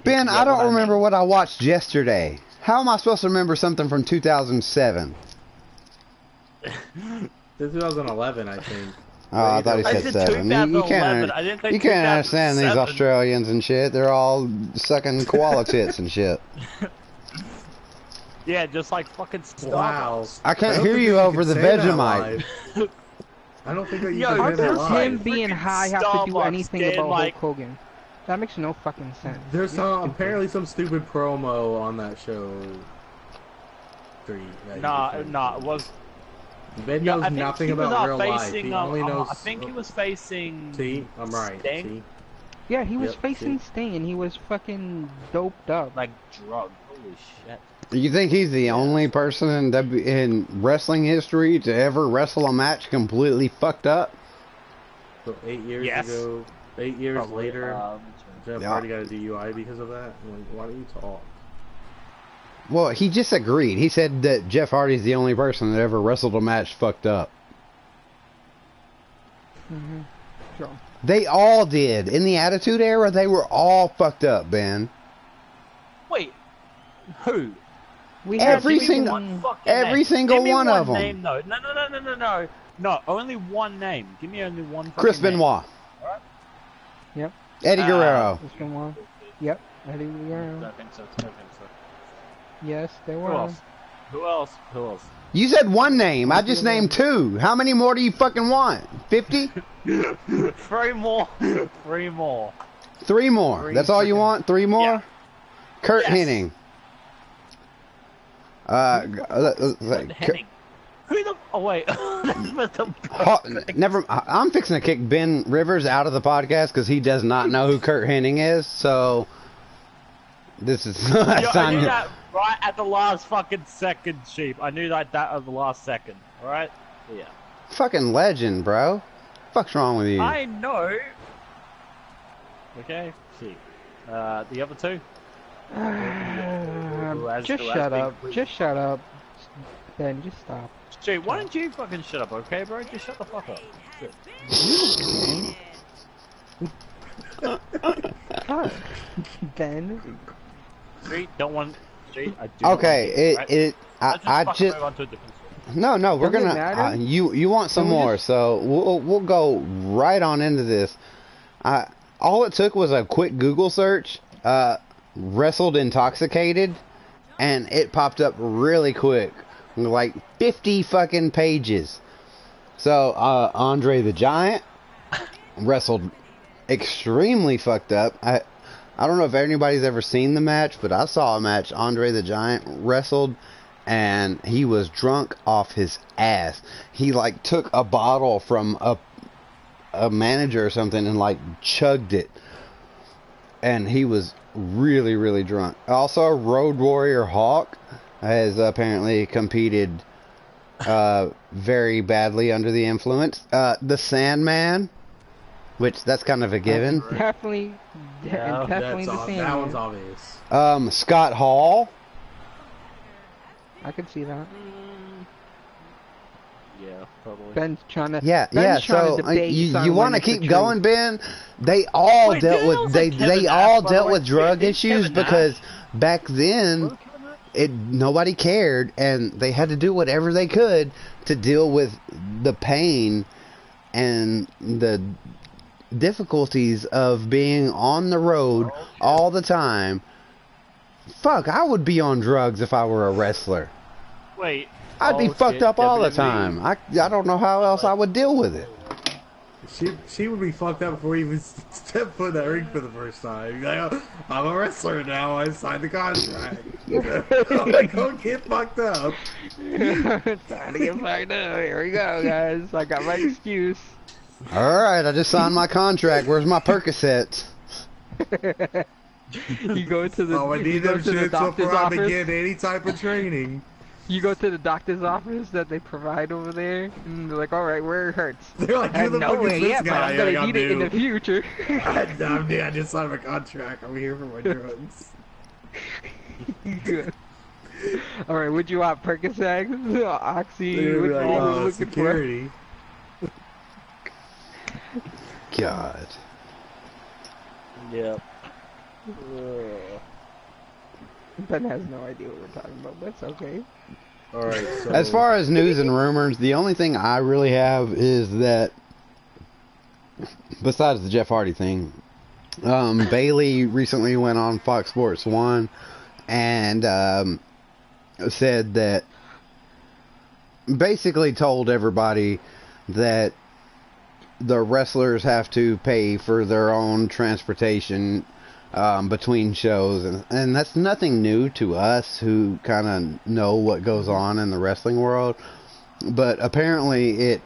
Speaker 3: Ben, I don't remember what I watched yesterday. How am I supposed to remember something from 2007?
Speaker 2: 2011, I think.
Speaker 3: Oh, I thought he said 7. You can't understand these Australians and shit. They're all sucking koala tits and shit.
Speaker 1: Yeah, just like fucking Starbucks.
Speaker 2: Wow.
Speaker 3: I can't hear you over the Vegemite.
Speaker 2: I don't think that you
Speaker 4: How
Speaker 2: can say that
Speaker 4: does
Speaker 2: live.
Speaker 4: him being high have to do anything about Hulk Hogan? That makes no fucking sense.
Speaker 2: There's apparently some stupid promo on that show.
Speaker 1: Nah, it was...
Speaker 2: Ben knows nothing about real life.
Speaker 1: Facing,
Speaker 2: He only knows...
Speaker 1: I think he was facing...
Speaker 2: See? I'm right.
Speaker 1: Sting.
Speaker 2: See?
Speaker 4: Yeah, he was facing Sting and he was fucking doped up.
Speaker 1: Like drugged. Holy shit.
Speaker 3: You think he's the only person in wrestling history to ever wrestle a match completely fucked up?
Speaker 2: So 8 years ago, 8 years later, Jeff Hardy got a DUI because of that? Like, why don't you talk?
Speaker 3: Well, he just agreed. He said that Jeff Hardy's the only person that ever wrestled a match fucked up.
Speaker 4: Mm-hmm. Sure.
Speaker 3: They all did. In the Attitude Era, they were all fucked up, Ben.
Speaker 1: Wait, who?
Speaker 3: Every single one of them.
Speaker 1: Name, no, only one name. Give me only one.
Speaker 3: Chris Benoit.
Speaker 1: Alright.
Speaker 4: Yep.
Speaker 3: Eddie Guerrero.
Speaker 4: Chris Benoit. Yep. Eddie Guerrero.
Speaker 1: I don't think so.
Speaker 4: Yes, they were.
Speaker 1: Who else?
Speaker 3: You said one name. I just named 2. How many more do you fucking want? 50?
Speaker 1: 3 more. 3 more.
Speaker 3: 3 more. That's all you want? 3 more?
Speaker 1: Yeah.
Speaker 3: Kurt Hennig.
Speaker 1: Hennig. Who the? Oh wait.
Speaker 3: Never. I'm fixing to kick Ben Rivers out of the podcast because he does not know who Kurt Hennig is. So this is
Speaker 1: I knew that right at the last fucking second, Sheep. I knew that at the last second. All right. Yeah.
Speaker 3: Fucking legend, bro. Fuck's wrong with you?
Speaker 1: I know. Okay. Sheep. The other 2.
Speaker 4: Just shut up. Just shut up. Ben, just stop.
Speaker 1: Jay, why don't you fucking shut up, okay, bro? Just shut the fuck up.
Speaker 4: Fuck. Ben.
Speaker 1: Street, don't want... Street, I do
Speaker 3: okay, I just... No, we're
Speaker 4: Doesn't
Speaker 3: gonna... you want some more, so we'll go right on into this. All it took was a quick Google search, wrestled intoxicated, and it popped up really quick. Like 50 fucking pages. So Andre the Giant wrestled extremely fucked up. I don't know if anybody's ever seen the match, but I saw a match Andre the Giant wrestled, and he was drunk off his ass. He like took a bottle from a manager or something and like chugged it, and he was really, really drunk. Also, Road Warrior Hawk has apparently competed very badly under the influence. The Sandman, which that's kind of a given.
Speaker 4: Definitely the Sandman.
Speaker 2: That one's obvious.
Speaker 3: Scott Hall.
Speaker 4: I could see that.
Speaker 1: Yeah, probably.
Speaker 4: Ben's trying to.
Speaker 3: Yeah. So you want to keep going, Ben? They all dealt with they all dealt with drug issues because back then nobody cared, and they had to do whatever they could to deal with the pain and the difficulties of being on the road all the time. Fuck, I would be on drugs if I were a wrestler.
Speaker 1: Wait.
Speaker 3: I'd be fucked up all the time. I don't know how else I would deal with it.
Speaker 2: She would be fucked up before you even step foot in that ring for the first time. Like, oh, I'm a wrestler now. I signed the contract. I'm like, go get fucked up.
Speaker 4: Time to get fucked up. Here we go, guys. I got my excuse.
Speaker 3: Alright, I just signed my contract. Where's my Percocets?
Speaker 4: You go to the
Speaker 2: I need them shit before I begin any type of training.
Speaker 4: You go to the doctor's office that they provide over there, and they're like, "All right, where it hurts?"
Speaker 2: They're like, "Who the fuck is this
Speaker 4: but
Speaker 2: guy?"
Speaker 4: I'm gonna need it in the future.
Speaker 2: I just signed my contract. I'm here for my drugs.
Speaker 4: Good. All right, would you want Percocet, Oxy? What
Speaker 2: like,
Speaker 4: you looking
Speaker 2: security.
Speaker 4: for?
Speaker 3: God.
Speaker 1: Yep.
Speaker 4: Ben has no idea what we're talking about, but it's okay.
Speaker 2: Alright, so...
Speaker 3: As far as news and rumors, the only thing I really have is that, besides the Jeff Hardy thing, Bailey recently went on Fox Sports 1 and said that, basically told everybody that the wrestlers have to pay for their own transportation between shows, and that's nothing new to us who kind of know what goes on in the wrestling world, but apparently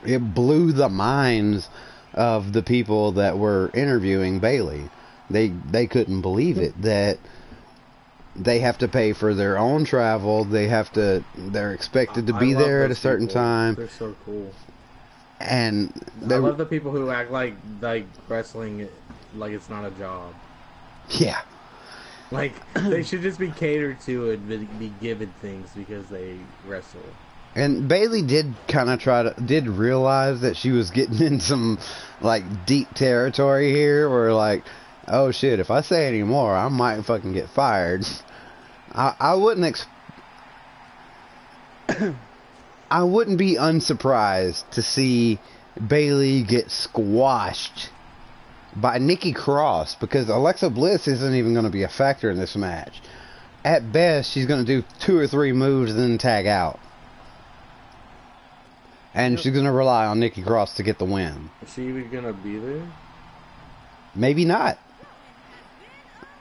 Speaker 3: it blew the minds of the people that were interviewing Bailey. They couldn't believe it, that they have to pay for their own travel, they're expected to be there at a certain time.
Speaker 2: They're so cool.
Speaker 3: And
Speaker 2: I love the people who act like wrestling like it's not a job.
Speaker 3: Yeah.
Speaker 2: Like, they should just be catered to and be given things because they wrestle.
Speaker 3: And Bailey did kind of did realize that she was getting in some, like, deep territory here where, like, oh shit, if I say any more, I might fucking get fired. I wouldn't I wouldn't be unsurprised to see Bailey get squashed by Nikki Cross, because Alexa Bliss isn't even going to be a factor in this match. At best, she's going to do 2 or 3 moves and then tag out. And she's going to rely on Nikki Cross to get the win.
Speaker 2: Is she even going to be there?
Speaker 3: Maybe not.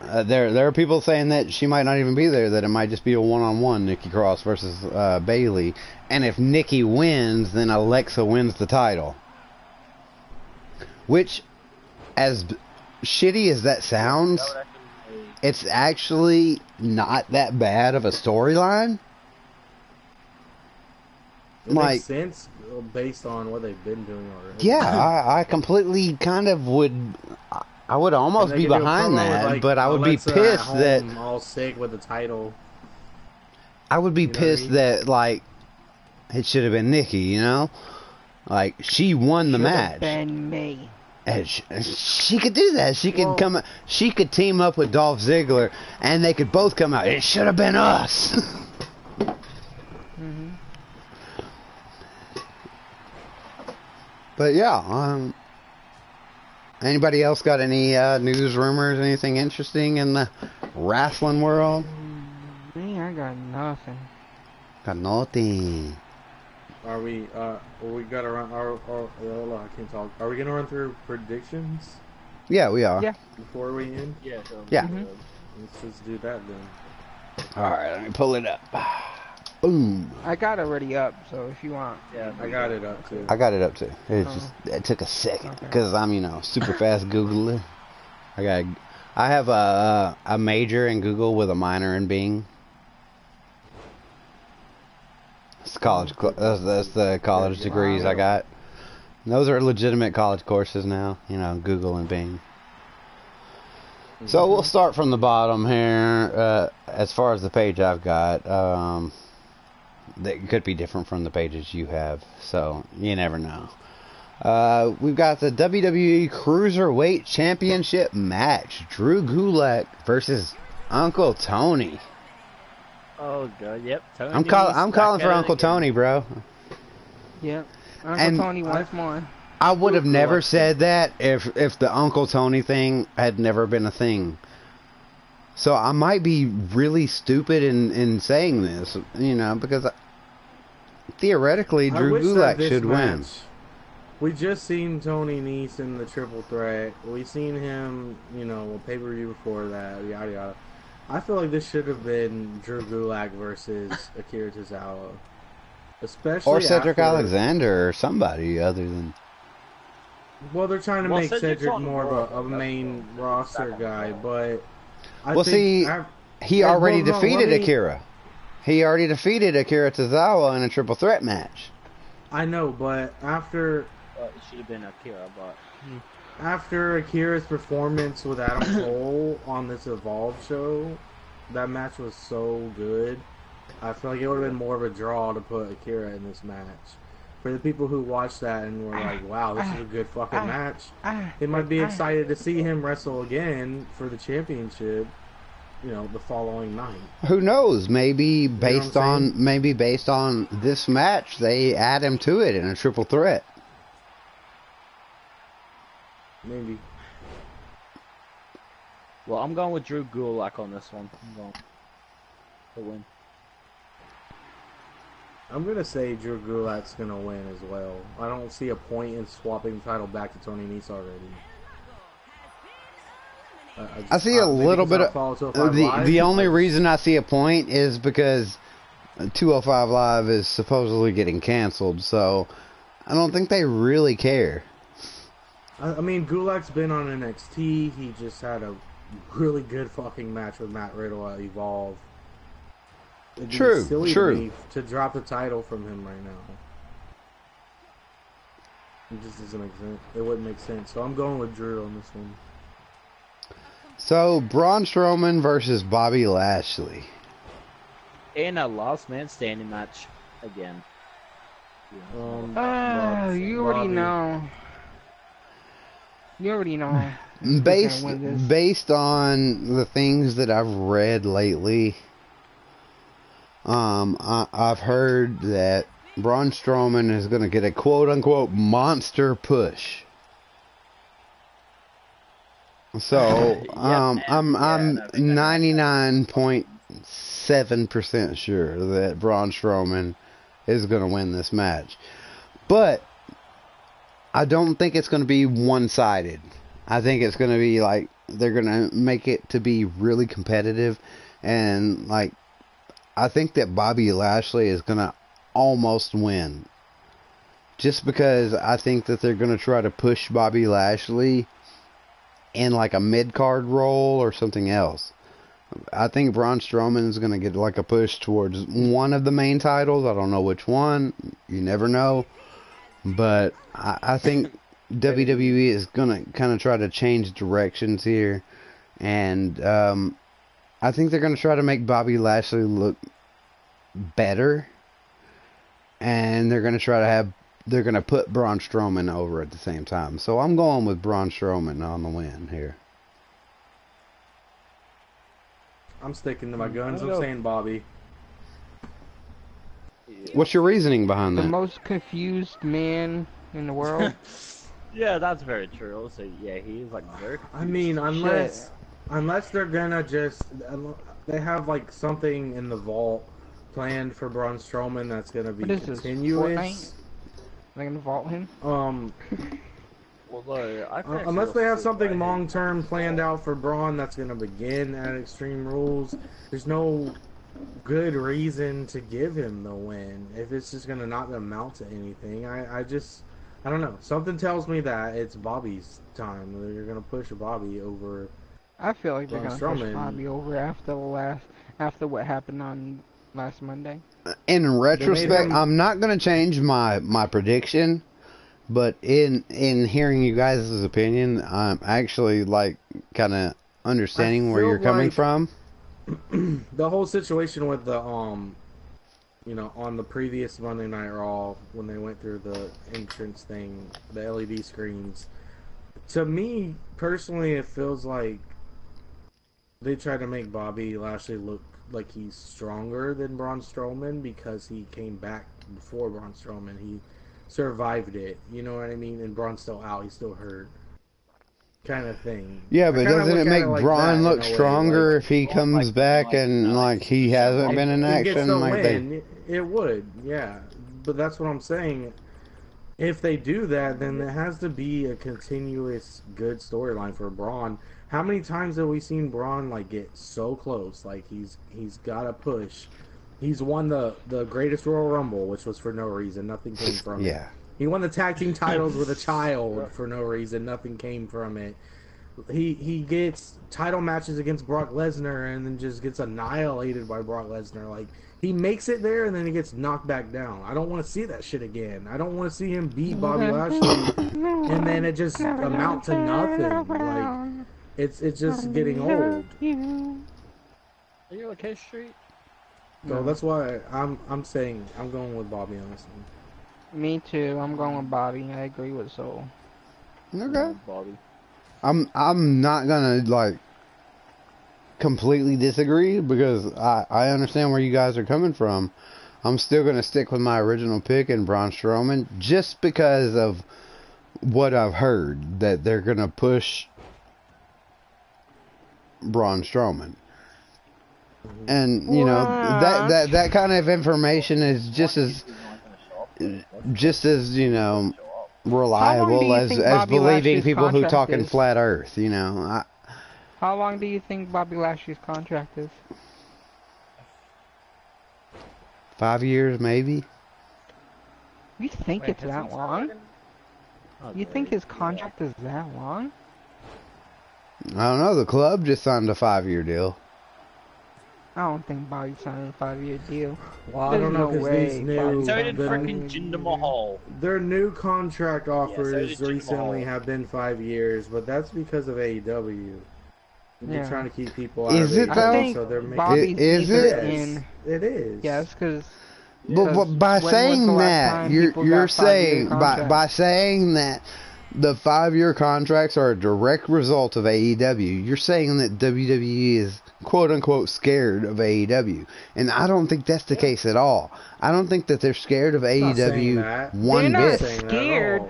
Speaker 3: There are people saying that she might not even be there, that it might just be a one-on-one Nikki Cross versus Bailey. And if Nikki wins, then Alexa wins the title. Which, as shitty as that sounds, it's actually not that bad of a storyline.
Speaker 2: It makes sense based on what they've been doing already.
Speaker 3: Yeah, I completely kind of would... I would almost be behind that, like, but I would be pissed that...
Speaker 2: all sick with the title.
Speaker 3: I would be pissed that, like, it should have been Nikki, you know? Like, she won the match.
Speaker 4: Been me.
Speaker 3: And she could do that. She could she could team up with Dolph Ziggler, and they could both come out. It should have been us.
Speaker 4: Mm-hmm.
Speaker 3: But yeah, anybody else got any news, rumors, anything interesting in the wrestling world?
Speaker 4: Me, I got nothing.
Speaker 3: Got nothing.
Speaker 2: Are we gotta run? I can't talk. Are we gonna run through predictions?
Speaker 3: Yeah, we are.
Speaker 4: Yeah.
Speaker 2: Before we end?
Speaker 1: Yeah.
Speaker 3: Yeah.
Speaker 4: Mm-hmm.
Speaker 2: Let's just do that then.
Speaker 3: Alright, let me pull it up. Boom.
Speaker 4: I got it already up, so if you want.
Speaker 2: Yeah, I got it up too.
Speaker 3: I got it up too. It took a second because I'm super fast Googling. I have a major in Google with a minor in Bing. That's that's the college degrees I got. Those are legitimate college courses now. You know, Google and Bing. So we'll start from the bottom here. As far as the page I've got, that could be different from the pages you have. So you never know. We've got the WWE Cruiserweight Championship match. Drew Gulak versus Uncle Tony.
Speaker 1: Oh god, yep. Tony
Speaker 3: I'm calling for Uncle Tony, bro.
Speaker 4: Yep. Uncle Tony once more.
Speaker 3: I would have never said that if the Uncle Tony thing had never been a thing. So I might be really stupid in saying this, you know, because theoretically Drew Gulak should win.
Speaker 2: We just seen Tony Nese in the triple threat. We seen him, you know, a pay-per-view before that, yada yada. I feel like this should have been Drew Gulak versus Akira Tozawa. Especially
Speaker 3: or Cedric Alexander or somebody other than...
Speaker 2: Well, they're trying to make Cedric more of a main roster guy, but... he already defeated Akira. He already defeated Akira Tozawa in a triple threat match. I know, but after...
Speaker 1: it should have been Akira, but...
Speaker 2: After Akira's performance with Adam Cole on this Evolve show, that match was so good. I feel like it would have been more of a draw to put Akira in this match. For the people who watched that and were like, wow, this is a good fucking match, they might be excited to see him wrestle again for the championship, you know, the following night.
Speaker 3: Who knows? Maybe based on this match, they add him to it in a triple threat.
Speaker 2: Maybe.
Speaker 1: Well, I'm going with Drew Gulak on this one. I'm going to win.
Speaker 2: I'm going to say Drew Gulak's going to win as well. I don't see a point in swapping the title back to Tony Nese already.
Speaker 3: I see a little bit of... The only reason I see a point is because 205 Live is supposedly getting canceled, so I don't think they really care.
Speaker 2: I mean, Gulak's been on NXT. He just had a really good fucking match with Matt Riddle at Evolve. It'd be silly to drop the title from him right now. It just doesn't make sense. It wouldn't make sense. So I'm going with Drew on this one.
Speaker 3: So, Braun Strowman versus Bobby Lashley.
Speaker 1: In a last man standing match again.
Speaker 4: You already know. You already know.
Speaker 3: Based on the things that I've read lately, I've heard that Braun Strowman is going to get a quote-unquote monster push. So, I'm 99.7% sure that Braun Strowman is going to win this match. But I don't think it's going to be one-sided. I think it's going to be like they're going to make it to be really competitive, and like I think that Bobby Lashley is going to almost win. Just because I think that they're going to try to push Bobby Lashley in like a mid-card role or something else. I think Braun Strowman is going to get like a push towards one of the main titles. I don't know which one. You never know. But I think WWE is going to kind of try to change directions here. And I think they're going to try to make Bobby Lashley look better. And they're going to put Braun Strowman over at the same time. So I'm going with Braun Strowman on the win here.
Speaker 2: I'm sticking to my guns. I'm saying Bobby.
Speaker 3: What's your reasoning behind that?
Speaker 4: The most confused man in the world.
Speaker 1: Yeah, that's very true. Also, yeah, he is like very confused.
Speaker 2: I mean, unless they're gonna they have like something in the vault planned for Braun Strowman that's gonna be continuous.
Speaker 4: Are they gonna vault him?
Speaker 2: Unless they have something long term planned out for Braun that's gonna begin at Extreme Rules, there's no good reason to give him the win if it's just gonna not amount to anything. I don't know. Something tells me that it's Bobby's time. You're gonna push Bobby over.
Speaker 4: I feel like they're gonna push Bobby over after what happened on last Monday.
Speaker 3: In retrospect, I'm not going to change my prediction, but in hearing you guys' opinion, I'm actually like kind of understanding where you're coming from.
Speaker 2: The whole situation with the you know, on the previous Monday Night Raw when they went through the entrance thing, the LED screens. To me personally, it feels like they tried to make Bobby Lashley look like he's stronger than Braun Strowman because he came back before Braun Strowman. He survived it, you know what I mean? And Braun's still out, he's still hurt. Kind of thing.
Speaker 3: Yeah, but doesn't it make Braun look stronger if he comes back and like he hasn't been in action like they?
Speaker 2: It would, yeah. But that's what I'm saying. If they do that, then it has to be a continuous good storyline for Braun. How many times have we seen Braun like get so close? Like he's got to push. He's won the greatest Royal Rumble, which was for no reason. Nothing came from it. He won the tag team titles with a child for no reason. Nothing came from it. He gets title matches against Brock Lesnar and then just gets annihilated by Brock Lesnar. Like, he makes it there and then he gets knocked back down. I don't want to see that shit again. I don't want to see him beat Bobby Lashley and then it just amount to nothing. Like, it's just getting old.
Speaker 1: Are you okay, Street?
Speaker 2: So that's why I'm saying I'm going with Bobby on this one.
Speaker 4: Me too. I'm going with Bobby. I agree with Soul.
Speaker 3: Okay.
Speaker 1: Bobby.
Speaker 3: I'm not gonna like completely disagree because I understand where you guys are coming from. I'm still gonna stick with my original pick in Braun Strowman just because of what I've heard that they're gonna push Braun Strowman. And you know that kind of information is just as you know reliable as believing people who talk in flat Earth. You know.
Speaker 4: How long do you think Bobby Lashley's contract is?
Speaker 3: 5 years, maybe.
Speaker 4: You think it's that long? You think his contract is that long?
Speaker 3: I don't know. The club just signed a 5-year deal.
Speaker 4: I don't think Bobby signed a 5-year deal.
Speaker 2: Well, I don't know because these new...
Speaker 1: So did freaking Jinder Mahal.
Speaker 2: Their new contract offers recently have been 5 years, but that's because of AEW. They're trying to keep people out
Speaker 3: of
Speaker 2: it,
Speaker 3: though?
Speaker 2: So they're making...
Speaker 4: Bobby's
Speaker 3: is it?
Speaker 2: It is.
Speaker 4: Yes, because...
Speaker 3: But by saying that, you're saying by saying that the 5-year contracts are a direct result of AEW. You're saying that WWE is quote unquote scared of AEW, and I don't think that's the case at all. I don't think that they're scared of AEW one bit.
Speaker 4: They're not scared.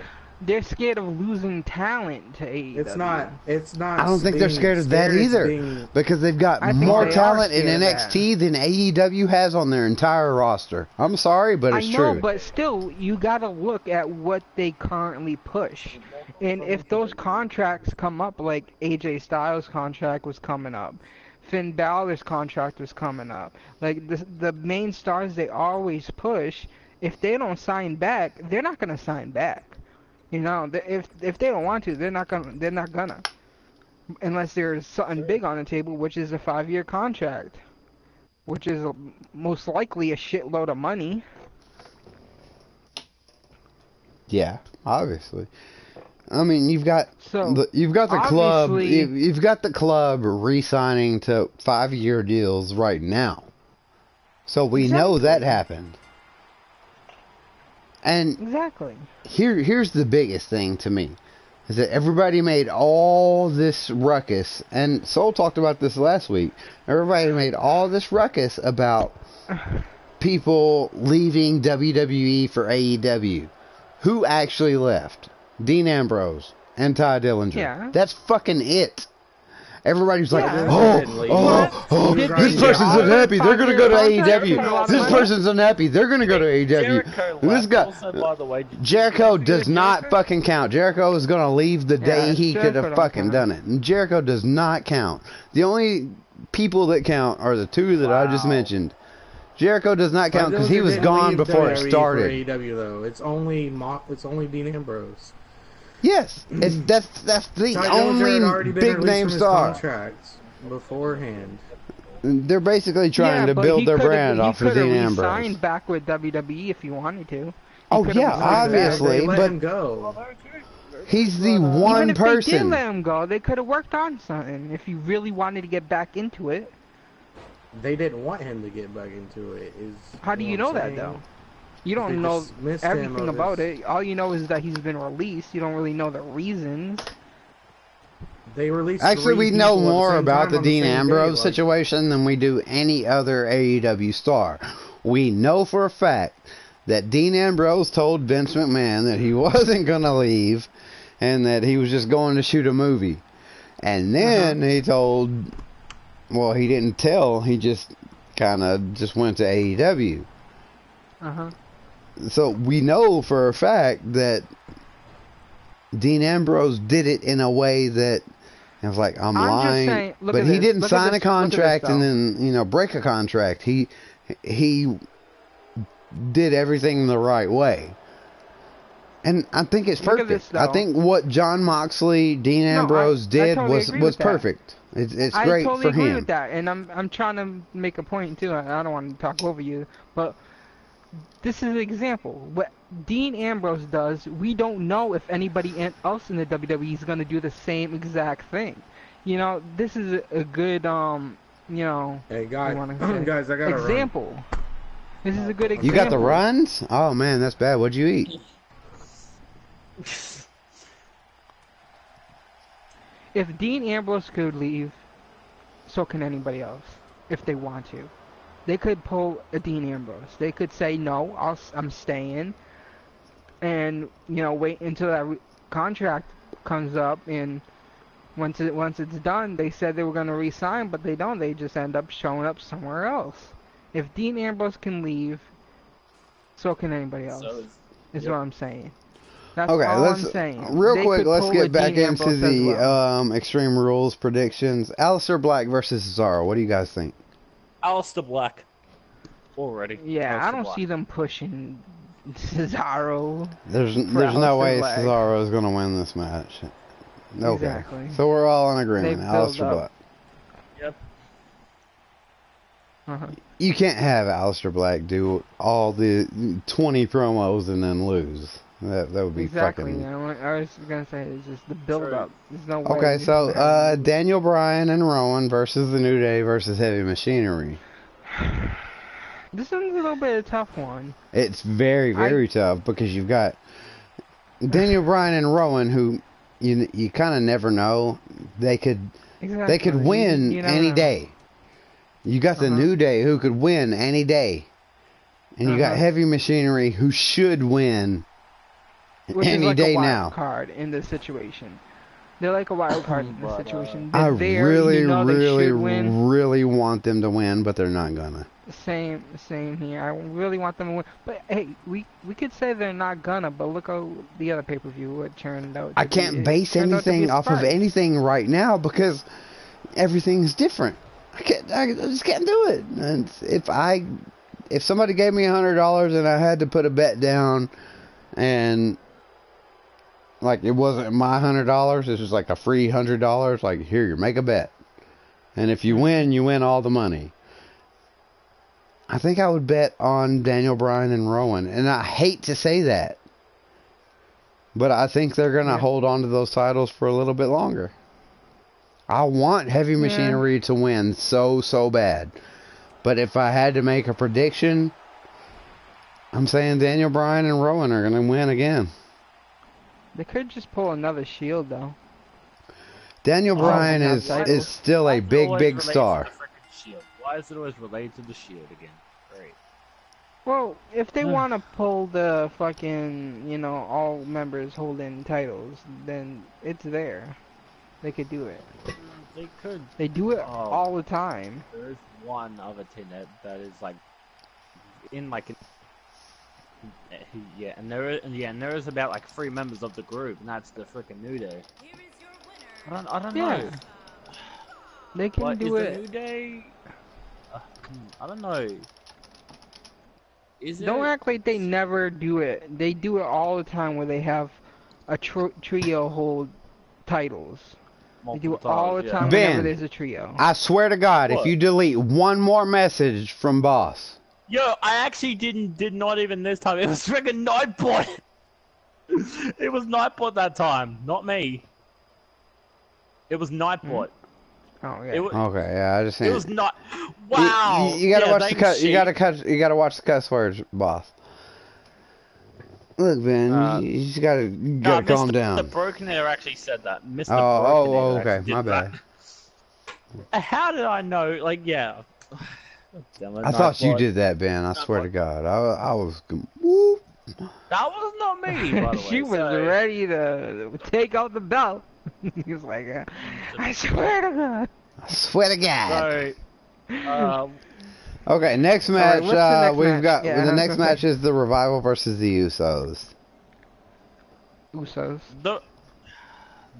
Speaker 4: They're scared of losing talent to AEW.
Speaker 2: It's not.
Speaker 3: I don't think they're scared of that either, because they've got more talent in NXT than AEW has on their entire roster. I'm sorry, but it's true.
Speaker 4: I know, but still, you gotta look at what they currently push. And if those contracts come up, like AJ Styles' contract was coming up, Finn Balor's contract was coming up, like the main stars they always push, if they don't sign back, they're not gonna sign back. You know, if they don't want to, they're not gonna, unless there's something big on the table, which is a 5-year contract, which is most likely a shitload of money.
Speaker 3: Yeah, obviously. I mean, you've got the club. You've got the club re-signing to 5-year deals right now, so we know that happened. And here's the biggest thing to me, is that everybody made all this ruckus, and Soul talked about this last week. Everybody made all this ruckus about people leaving WWE for AEW. Who actually left? Dean Ambrose and Ty Dillinger. Yeah. That's fucking it. Everybody's like, this person's unhappy, they're going to go to AEW. This person's unhappy, they're going to go to AEW. This guy, also, by the way, Jericho does not fucking count. Jericho is going to leave the day he could have fucking done it. And Jericho does not count. The only people that count are the two that I just mentioned. Jericho does not count because he was gone before it started.
Speaker 2: AEW, though. It's only Dean Ambrose.
Speaker 3: Yes, that's the only big name star.
Speaker 2: Contracts beforehand.
Speaker 3: They're basically trying to build their brand off of Dean Ambrose.
Speaker 4: He could have signed back with WWE if he wanted to.
Speaker 3: Oh yeah, obviously, but
Speaker 2: him go.
Speaker 3: He's the one
Speaker 4: Even if
Speaker 3: person.
Speaker 4: they did let him go, they could have worked on something if he really wanted to get back into it.
Speaker 2: They didn't want him to get back into it.
Speaker 4: How do you know that though? You don't know everything about it. All you know is that he's been released. You don't really know the reasons.
Speaker 2: They released.
Speaker 3: Actually, we know more about the Dean Ambrose situation than we do any other AEW star. We know for a fact that Dean Ambrose told Vince McMahon that he wasn't going to leave and that he was just going to shoot a movie. And then he told, well, he didn't tell, he just kind of just went to AEW. So we know for a fact that Dean Ambrose did it in a way that I was like, I'm lying,
Speaker 4: saying,
Speaker 3: but he didn't sign a contract and then, you know, break a contract. He did everything the right way. And I think it's perfect. I think what John Moxley, Dean Ambrose did was perfect. It's great for him. I totally agree with
Speaker 4: that, and I'm trying to make a point too. I don't want to talk over you, but this is an example. What Dean Ambrose does, we don't know if anybody else in the WWE is going to do the same exact thing. You know, this is a good, you know,
Speaker 2: hey guys, I got
Speaker 4: example. This is a good example.
Speaker 3: You got the runs? Oh man, that's bad. What'd you eat?
Speaker 4: If Dean Ambrose could leave, so can anybody else, if they want to. They could pull a Dean Ambrose. They could say, no, I'm staying, and, you know, wait until that contract comes up, and once it's done, they said they were going to re-sign, but they don't. They just end up showing up somewhere else. If Dean Ambrose can leave, so can anybody else, is what I'm saying. That's all I'm saying.
Speaker 3: Real quick, let's get back into the Extreme Rules predictions. Aleister Black versus Cesaro. What do you guys think?
Speaker 1: Aleister Black. Already.
Speaker 4: Yeah, I don't see them pushing Cesaro.
Speaker 3: There's no way Cesaro is going to win this match. Okay. Exactly. So we're all in agreement. Aleister Black.
Speaker 1: Yep.
Speaker 3: You can't have Aleister Black do all the 20 promos and then lose. That would be fucking...
Speaker 4: I was gonna say, it's just the build-up. There's no way.
Speaker 3: Okay, so Daniel Bryan and Rowan versus the New Day versus Heavy Machinery.
Speaker 4: This one's a little bit of a tough one.
Speaker 3: It's very, very tough because you've got Daniel Bryan and Rowan, who you kind of never know. They could win any day. You got the New Day, who could win any day, and you got Heavy Machinery, who should win.
Speaker 4: Which any is like day a wild card in this situation. They're like a wild card in this situation.
Speaker 3: I really want them to win, but they're not gonna.
Speaker 4: Same here. I really want them to win, but hey, we could say they're not gonna. But look how the other pay-per-view turned out.
Speaker 3: I can't base anything off of anything right now because everything's different. I just can't do it. And if somebody gave me $100 and I had to put a bet down, and like it wasn't my $100, this was like a free $100. Like, here, you make a bet, and if you win all the money. I think I would bet on Daniel Bryan and Rowan, and I hate to say that, but I think they're gonna hold on to those titles for a little bit longer. I want Heavy Machinery to win so bad, but if I had to make a prediction, I'm saying Daniel Bryan and Rowan are gonna win again.
Speaker 4: They could just pull another Shield, though.
Speaker 3: Daniel Bryan is still a big star.
Speaker 1: Why is it always related to the Shield again? Great.
Speaker 4: Well, if they want to pull the fucking, you know, all members holding titles, then it's there. They could do it.
Speaker 1: They could.
Speaker 4: They do it all the time.
Speaker 1: There is one other team that is like in like. And there is about like 3 members of the group, and that's the freaking New Day. I don't know.
Speaker 4: They can do it.
Speaker 1: The New Day? I don't know.
Speaker 4: Don't act like they never do it. They do it all the time where they have a trio hold titles. They do it all the time whenever there's a trio.
Speaker 3: I swear to God,
Speaker 1: What?
Speaker 3: if you delete one more message from Boss.
Speaker 1: Yo, I actually did not even this time. It was friggin' Nightbot. It was Nightbot that time, not me. It was Nightbot.
Speaker 4: Oh yeah.
Speaker 3: Okay, yeah, I just think
Speaker 1: it was not. Wow.
Speaker 3: You gotta watch the cut. You gotta watch the cuss words, Boss. Look, Ben, you just gotta calm down.
Speaker 1: Mr. Brokenair actually said that. Mr.
Speaker 3: Oh,
Speaker 1: Brokenair
Speaker 3: okay, my bad.
Speaker 1: How did I know? Like, yeah. Damn it,
Speaker 3: I thought you did that, Ben. I swear to God, I was. Whoop.
Speaker 1: That was not me, by the way.
Speaker 4: She was ready to take out the belt. He was like, I swear to God.
Speaker 3: I swear to God.
Speaker 1: So,
Speaker 3: okay, next match. We've got the next match is the Revival versus the Usos.
Speaker 4: Usos.
Speaker 1: The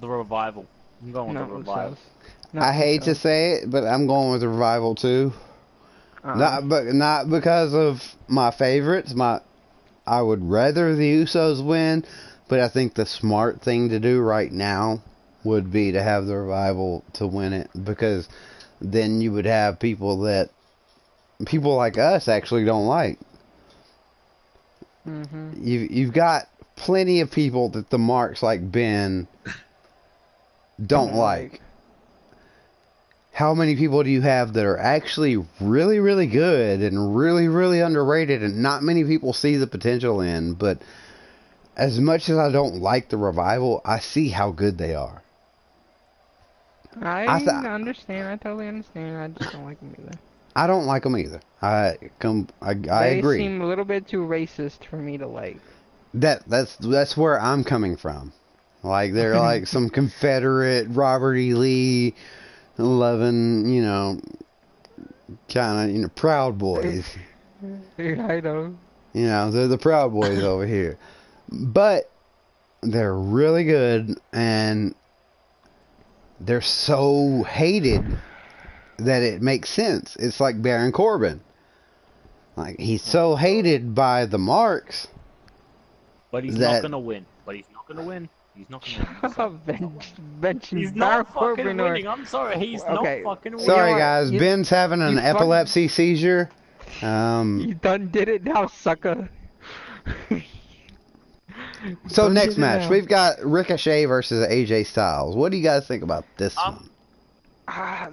Speaker 1: Revival. I'm going with the Revival.
Speaker 3: I hate to say it, but I'm going with the Revival too. Not because of my favorites. I would rather the Usos win, but I think the smart thing to do right now would be to have the Revival to win it, because then you would have people like us actually don't like. You've got plenty of people that the marks like Ben don't like. How many people do you have that are actually really, really good and really, really underrated, and not many people see the potential in? But as much as I don't like the Revival, I see how good they are.
Speaker 4: I understand. I totally understand. I just don't like them either.
Speaker 3: I don't like them either. I agree.
Speaker 4: They seem a little bit too racist for me to like.
Speaker 3: That's where I'm coming from. Like, they're like some Confederate Robert E. Lee 11, kind of, Proud Boys.
Speaker 4: Yeah, I know.
Speaker 3: They're the Proud Boys over here. But they're really good, and they're so hated that it makes sense. It's like Baron Corbin. Like, he's so hated by the marks.
Speaker 1: But he's not going to win. He's not going to win. He's not fucking winning. I'm sorry. He's not fucking winning.
Speaker 3: Sorry, guys. Ben's having an epilepsy seizure.
Speaker 4: You done did it now, sucker.
Speaker 3: So next match, we've got Ricochet versus AJ Styles. What do you guys think about this one?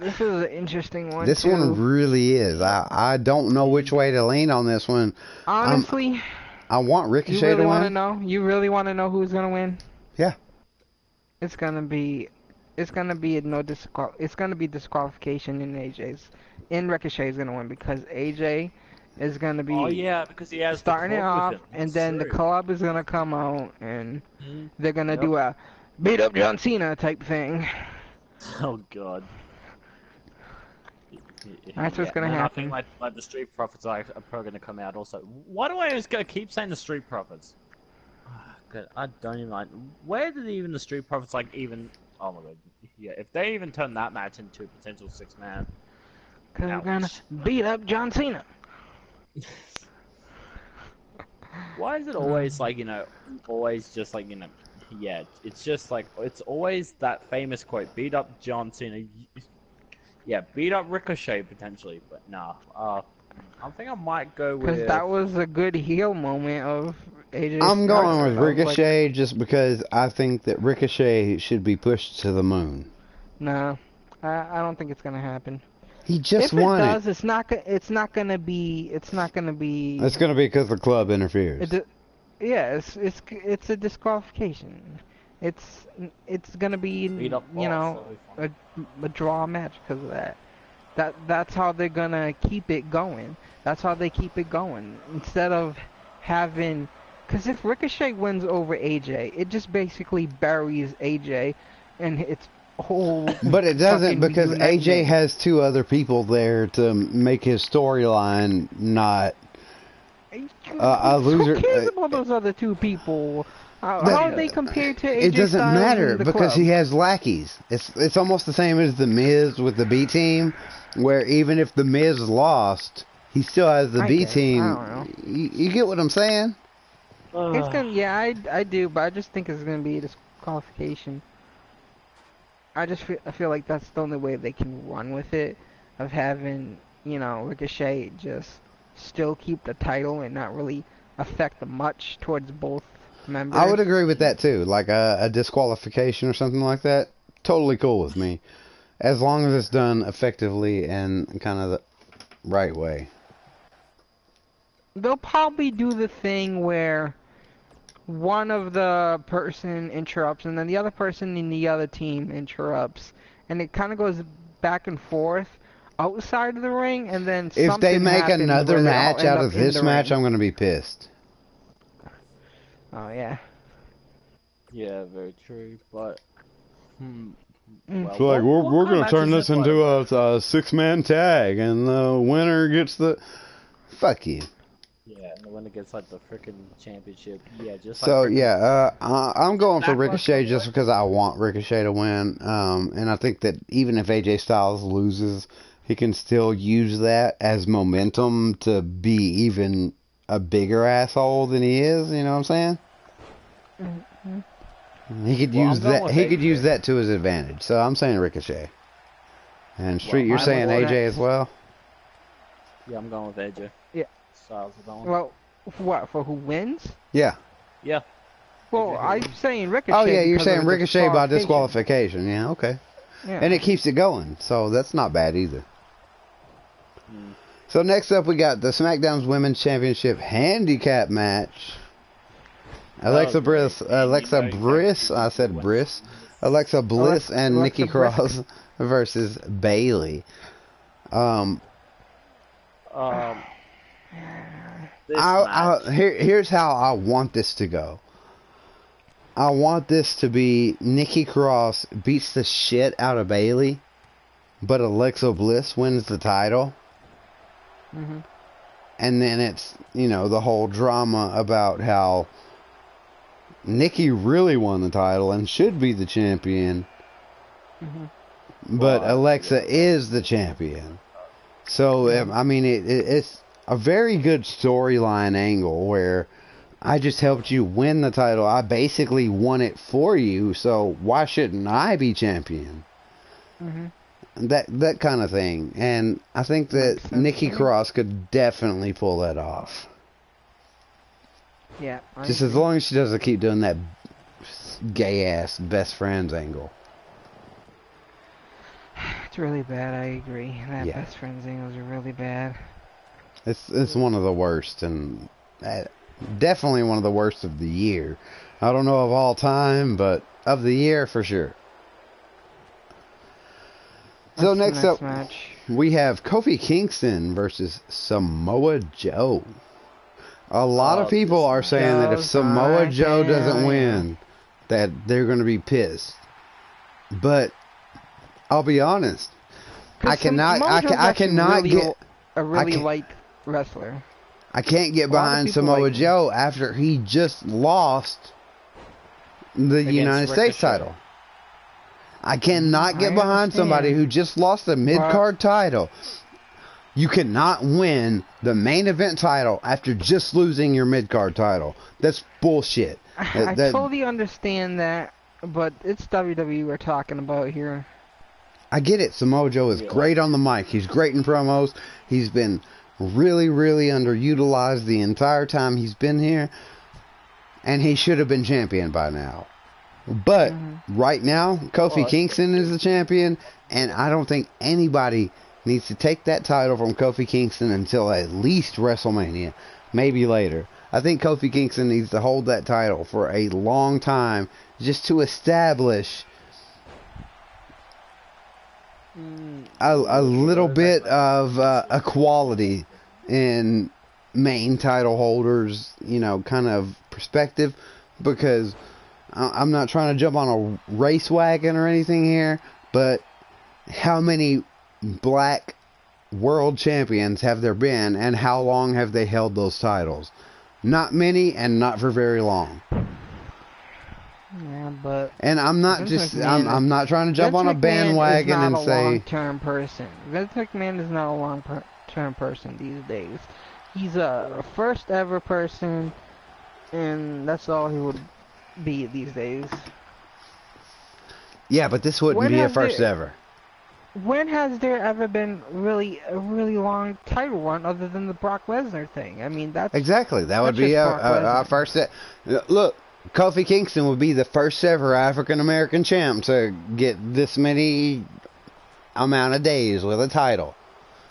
Speaker 4: This is an interesting one.
Speaker 3: This one really is. I don't know which way to lean on this one.
Speaker 4: Honestly,
Speaker 3: I want Ricochet to win.
Speaker 4: You really want to know who's gonna win?
Speaker 3: Yeah.
Speaker 4: It's gonna be disqualification in Ricochet's gonna win, because AJ is gonna be
Speaker 1: because he has
Speaker 4: starting it off, and then the club is gonna come out and they're gonna do a beat up John Cena type thing.
Speaker 1: Oh God.
Speaker 4: That's what's gonna happen.
Speaker 1: I think like the Street Profits are probably gonna come out also. Why do I always keep saying the Street Profits? God, I don't even like. Where did even the Street Profits even? Oh my God. Yeah, if they even turn that match into a potential 6-man.
Speaker 4: Cause we're gonna beat up John Cena.
Speaker 1: Why is it always always just yeah, it's just like, it's always that famous quote, beat up John Cena. Yeah, beat up Ricochet potentially, but nah. I think I might go with...
Speaker 4: Because that was a good heel moment of AJ.
Speaker 3: I'm going with Ricochet just because I think that Ricochet should be pushed to the moon.
Speaker 4: No, I don't think it's gonna happen.
Speaker 3: He just won it.
Speaker 4: If it does, it's not gonna be. It's gonna be
Speaker 3: because the club interferes.
Speaker 4: It's a disqualification. It's gonna be a draw match because of that. That's how they're gonna keep it going. That's how they keep it going, instead of having. Because if Ricochet wins over AJ, it just basically buries AJ and it's whole.
Speaker 3: But it doesn't, because AJ has 2 other people there to make his storyline not a loser.
Speaker 4: Who cares about those other 2 people? How are they compared to AJ?
Speaker 3: It doesn't
Speaker 4: Styles
Speaker 3: matter because
Speaker 4: club?
Speaker 3: he has lackeys. It's almost the same as the Miz with the B team, where even if the Miz lost, he still has the B team.
Speaker 4: I don't know.
Speaker 3: You get what I'm saying?
Speaker 4: It's gonna, I do, but I just think it's gonna be a disqualification. I feel like that's the only way they can run with it, of having, you know, Ricochet just still keep the title and not really affect much towards both members.
Speaker 3: I would agree with that too. Like a disqualification or something like that. Totally cool with me. As long as it's done effectively and kind of the right way.
Speaker 4: They'll probably do the thing where one of the person interrupts and then the other person in the other team interrupts, and it kind of goes back and forth outside of the ring, and then
Speaker 3: if they make another match out of this match,
Speaker 4: ring.
Speaker 3: I'm going to be pissed.
Speaker 4: Oh yeah.
Speaker 1: Yeah, very true. But
Speaker 3: Well, so like we're going to turn this into a 6-man tag, and the winner gets the. Fuck you.
Speaker 1: Yeah, and the winner gets like the freaking championship. Yeah, just.
Speaker 3: So yeah, I'm going for Ricochet just because I want Ricochet to win, and I think that even if AJ Styles loses, he can still use that as momentum to be even a bigger asshole than he is. You know what I'm saying? Mm-hmm. He could use that. He could use that to his advantage. So I'm saying Ricochet. And Street, you're saying AJ as well?
Speaker 1: Yeah, I'm going with AJ.
Speaker 4: Yeah.
Speaker 1: Styles is going.
Speaker 4: Well, for what? For who wins?
Speaker 3: Yeah.
Speaker 1: Yeah.
Speaker 4: Well, I'm saying Ricochet.
Speaker 3: Oh yeah, you're saying Ricochet by disqualification. Yeah, okay. Yeah. And it keeps it going, so that's not bad either. So next up, we got the SmackDown's Women's Championship Handicap match. Alexa Bliss, I said Bliss. Alexa Bliss and Nikki Cross versus Bayley. Here's how I want this to go. I want this to be Nikki Cross beats the shit out of Bayley, but Alexa Bliss wins the title. Mm-hmm. And then it's, you know, the whole drama about how Nikki really won the title and should be the champion. Mm-hmm. But Alexa is the champion. So, I mean, it's a very good storyline angle where I just helped you win the title. I basically won it for you, so why shouldn't I be champion? Mm-hmm. That kind of thing. And I think that Nikki Cross could definitely pull that off.
Speaker 4: Yeah.
Speaker 3: Just as long as she doesn't keep doing that gay-ass best friends angle.
Speaker 4: It's really bad, I agree. That best friends angles are really bad.
Speaker 3: It's one of the worst, and definitely one of the worst of the year. I don't know of all time, but of the year for sure. So next up, we have Kofi Kingston versus Samoa Joe. A lot of people are saying that if Samoa Joe doesn't win, that they're going to be pissed. But I'll be honest, I cannot get
Speaker 4: a really light wrestler.
Speaker 3: I can't get behind Samoa Joe after he just lost the United States title. I cannot get behind somebody who just lost the mid-card title. You cannot win the main event title after just losing your mid-card title. That's bullshit.
Speaker 4: I totally understand that, but it's WWE we're talking about here.
Speaker 3: I get it. Samoa Joe is great on the mic. He's great in promos. He's been really, really underutilized the entire time he's been here. And he should have been champion by now. But right now, Kofi Kingston is the champion. And I don't think anybody needs to take that title from Kofi Kingston until at least WrestleMania. Maybe later. I think Kofi Kingston needs to hold that title for a long time just to establish a little bit of equality in main title holders, you know, kind of perspective, because I'm not trying to jump on a race wagon or anything here, but how many black world champions have there been, and how long have they held those titles? Not many, and not for very long.
Speaker 4: Yeah, but
Speaker 3: and I'm not I'm not trying to jump on a bandwagon and say
Speaker 4: long-term person. Vince McMahon is not a long-term person these days. He's a first ever person, and that's all he would be these days.
Speaker 3: Yeah, but this wouldn't be a first ever.
Speaker 4: When has there ever been a really long title run other than the Brock Lesnar thing? I mean, that's...
Speaker 3: Exactly. That would be our first... Look, Kofi Kingston would be the first ever African-American champ to get this many amount of days with a title.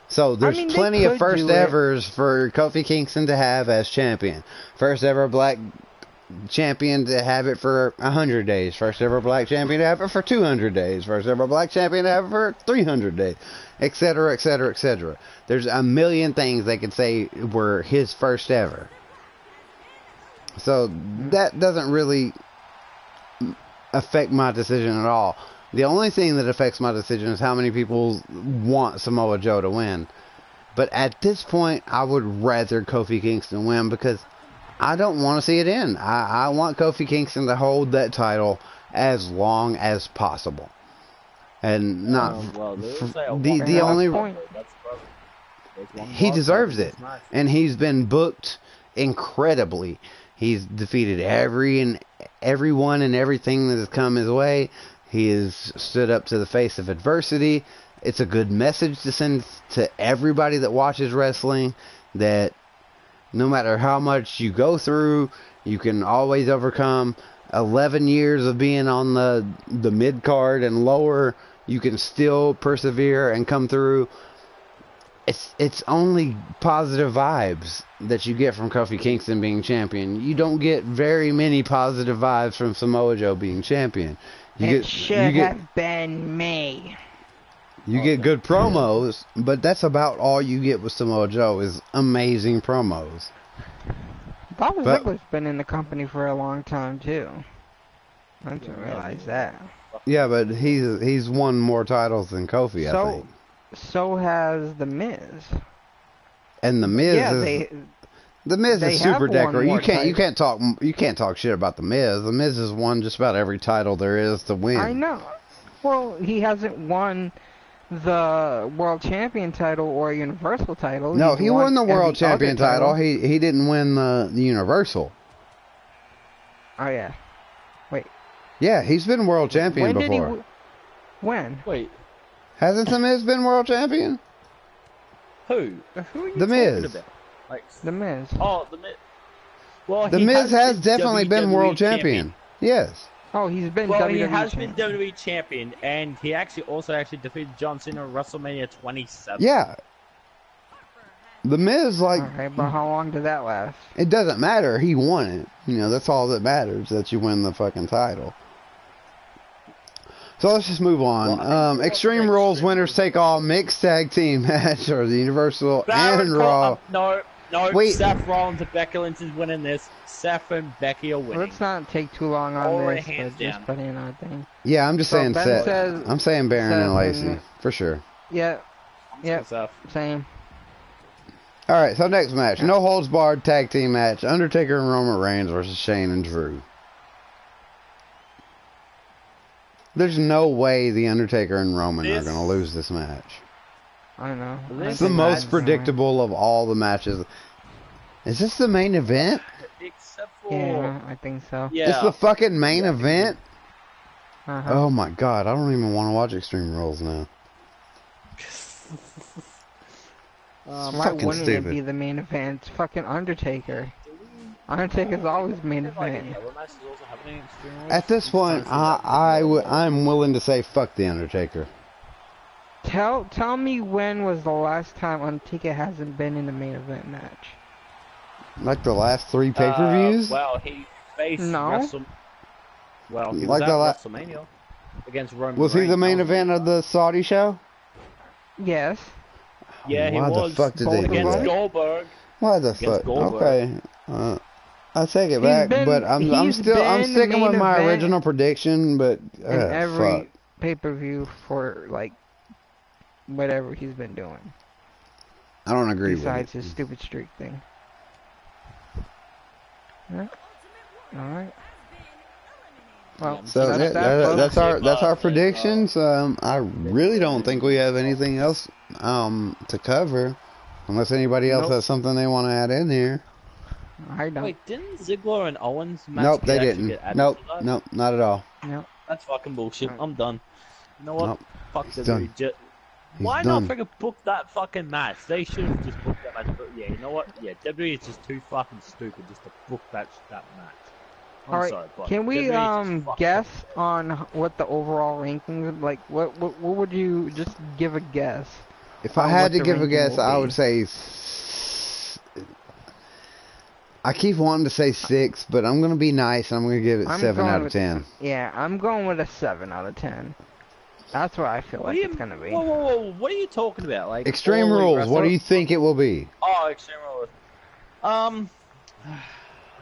Speaker 3: So there's plenty of first evers for Kofi Kingston to have as champion. First ever black champion to have it for 100 days. First ever black champion to have it for 200 days. First ever black champion to have it for 300 days. Etc., etc., etc. There's a million things they could say were his first ever. So that doesn't really affect my decision at all. The only thing that affects my decision is how many people want Samoa Joe to win. But at this point, I would rather Kofi Kingston win because I don't want to see it end. I want Kofi Kingston to hold that title as long as possible. And not... the only... point. He deserves it. And he's been booked incredibly. He's defeated everyone and everything that has come his way. He has stood up to the face of adversity. It's a good message to send to everybody that watches wrestling that no matter how much you go through, you can always overcome. 11 years of being on the mid-card and lower, you can still persevere and come through. It's only positive vibes that you get from Kofi Kingston being champion. You don't get very many positive vibes from Samoa Joe being champion.
Speaker 4: It should have been me.
Speaker 3: You get good promos, but that's about all you get with Samoa Joe is amazing promos.
Speaker 4: Dolph Ziggler's been in the company for a long time too. I didn't realize that.
Speaker 3: Yeah, but he's won more titles than Kofi, I think.
Speaker 4: So has The Miz.
Speaker 3: And The Miz The Miz is super decorated. You can't talk shit about The Miz. The Miz has won just about every title there is to win.
Speaker 4: I know. Well, he hasn't won the World Champion title or Universal title.
Speaker 3: No, he won the World Champion title. He didn't win the Universal.
Speaker 4: Oh yeah. Wait.
Speaker 3: Yeah, he's been World Champion before.
Speaker 4: When?
Speaker 1: Wait.
Speaker 3: Hasn't The Miz been World Champion?
Speaker 1: Who? Who are you
Speaker 3: The Miz.
Speaker 1: talking about? Like,
Speaker 4: The Miz.
Speaker 1: Oh, The Miz. Well,
Speaker 3: The Miz has definitely been World Champion. Yes.
Speaker 4: Oh, he's been
Speaker 1: WWE
Speaker 4: WWE
Speaker 1: he has
Speaker 4: champion.
Speaker 1: been WWE champion, and he also defeated John Cena at WrestleMania 27.
Speaker 3: Yeah. The Miz, like...
Speaker 4: Okay, but how long did that last?
Speaker 3: It doesn't matter. He won it. You know, that's all that matters, that you win the fucking title. So let's just move on. Well, Extreme Rules winners take all mixed tag team match, or the Universal and Raw.
Speaker 1: No.
Speaker 3: Wait.
Speaker 1: Seth Rollins and Becky Lynch is winning this. Seth and Becky are winning.
Speaker 4: Let's not take too long on this, but just put in our thing.
Speaker 3: Yeah, I'm just saying Seth. I'm saying Baron and Lacey, for sure.
Speaker 4: Yeah. Yeah. Same.
Speaker 3: Alright, so next match. No holds barred tag team match. Undertaker and Roman Reigns versus Shane and Drew. There's no way the Undertaker and Roman are going to lose this match.
Speaker 4: I know.
Speaker 3: It's the most predictable of all the matches. Is this the main event?
Speaker 1: Except for...
Speaker 4: Yeah, I think so.
Speaker 1: Yeah.
Speaker 3: It's the fucking main event?
Speaker 4: Uh-huh.
Speaker 3: Oh my god, I don't even want to watch Extreme Rules now.
Speaker 4: Why wouldn't it be the main event? It's fucking Undertaker. Undertaker's always main event.
Speaker 3: At this point, I'm willing to say fuck the Undertaker.
Speaker 4: Tell me when was the last time Undertaker hasn't been in the main event match?
Speaker 3: Like the last 3 pay-per-views?
Speaker 1: Well, he faced he was
Speaker 3: like
Speaker 1: at WrestleMania against Roman Reigns.
Speaker 3: Was he the main event of the Saudi show?
Speaker 4: Yes.
Speaker 1: Yeah, he was.
Speaker 3: Why the fuck did they do
Speaker 1: against
Speaker 3: that?
Speaker 1: Goldberg.
Speaker 3: Why the fuck? Okay. I take it back, but I'm sticking with my original prediction, but
Speaker 4: in every pay-per-view for like whatever he's been doing.
Speaker 3: I don't agree with it.
Speaker 4: Besides his stupid streak thing. Yeah. Alright. Well,
Speaker 3: so that's our predictions. I really don't think we have anything else to cover, unless anybody else has something they want to add in here.
Speaker 4: I don't.
Speaker 1: Wait, didn't Ziggler and Owens match?
Speaker 3: Nope, they didn't. Nope, not at all.
Speaker 4: Nope.
Speaker 1: That's fucking bullshit. I'm done. You know what?
Speaker 3: Nope.
Speaker 1: Fuck
Speaker 3: He's
Speaker 1: WWE.
Speaker 3: done.
Speaker 1: Why
Speaker 3: done.
Speaker 1: not freaking book that fucking match? They should have just booked that match. But yeah, you know what? Yeah, WWE is just too fucking stupid just to book that match. I'm
Speaker 4: All right,
Speaker 1: sorry, but
Speaker 4: can we
Speaker 1: WWE just
Speaker 4: guess on what the overall rankings? Like, what would you just give a guess?
Speaker 3: If I had
Speaker 4: what
Speaker 3: to
Speaker 4: the
Speaker 3: give a
Speaker 4: ranking
Speaker 3: guess,
Speaker 4: will
Speaker 3: I
Speaker 4: be?
Speaker 3: would say. I keep wanting to say 6, but I'm gonna be nice. I'm gonna give it 7 out of 10.
Speaker 4: Yeah, I'm going with a 7 out of 10. That's what I feel like it's gonna be.
Speaker 1: Whoa! What are you talking about? Like
Speaker 3: Extreme
Speaker 1: all
Speaker 3: Rules. What do you think it will be?
Speaker 1: Oh, Extreme Rules. I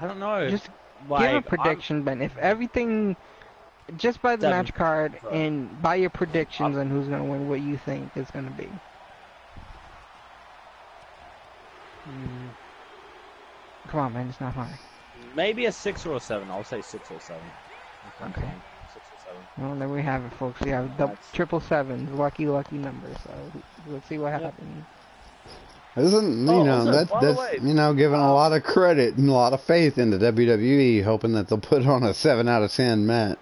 Speaker 1: don't know.
Speaker 4: Just
Speaker 1: like,
Speaker 4: give a prediction, Ben. If everything, just by the
Speaker 1: 7.
Speaker 4: match card and by your predictions on who's gonna win, what you think is gonna be. Come on, man, it's not hard.
Speaker 1: Maybe a 6 or a 7. I'll say 6 or 7.
Speaker 4: Okay.
Speaker 1: 6 or 7.
Speaker 4: Well, there we have it, folks. We have triple sevens, lucky number. So let's see what happens.
Speaker 3: Isn't
Speaker 1: also,
Speaker 3: that's
Speaker 1: by the way,
Speaker 3: giving a lot of credit and a lot of faith into WWE, hoping that they'll put on a 7 out of 10 match,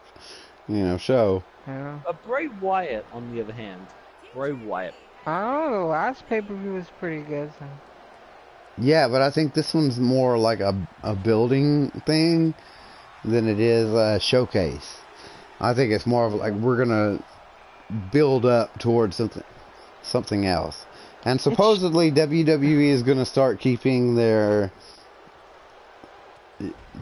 Speaker 3: show.
Speaker 4: Yeah.
Speaker 1: Bray Wyatt, on the other hand, Bray Wyatt.
Speaker 4: Oh, the last pay-per-view was pretty good. So.
Speaker 3: Yeah, but I think this one's more like a building thing than it is a showcase. I think it's more of like we're gonna build up towards something else. And supposedly WWE is gonna start keeping their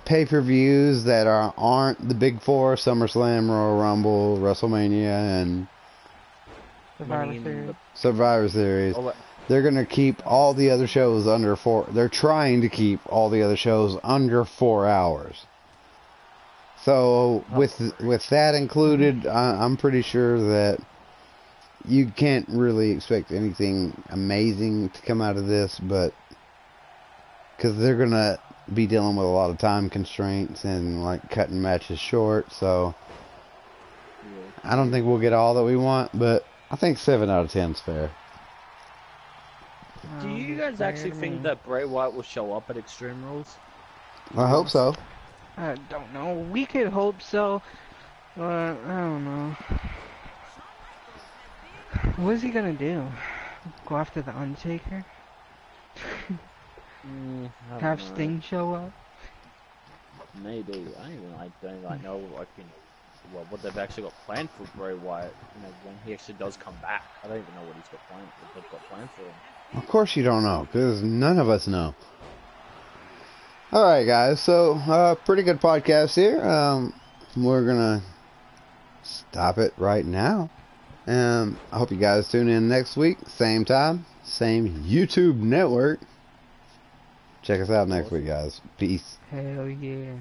Speaker 3: pay-per-views that aren't the big four: SummerSlam, Royal Rumble, WrestleMania, and Survivor Series. They're going to keep all the other shows under 4. They're trying to keep all the other shows under 4 hours. So with that included, I'm pretty sure that you can't really expect anything amazing to come out of this, but because they're going to be dealing with a lot of time constraints and like cutting matches short. So I don't think we'll get all that we want, but I think 7 out of 10 is fair.
Speaker 1: Do you guys actually think that Bray Wyatt will show up at Extreme Rules?
Speaker 3: I hope so.
Speaker 4: I don't know. We could hope so. But I don't know. What is he gonna do? Go after the Undertaker? Have Sting show up?
Speaker 1: Maybe. I don't even know what they've actually got planned for Bray Wyatt. When he actually does come back, I don't even know what they've got planned for him.
Speaker 3: Of course you don't know, because none of us know. Alright guys, so pretty good podcast here. We're gonna stop it right now. I hope you guys tune in next week, same time, same YouTube network. Check us out next week, guys. Peace.
Speaker 4: Hell yeah.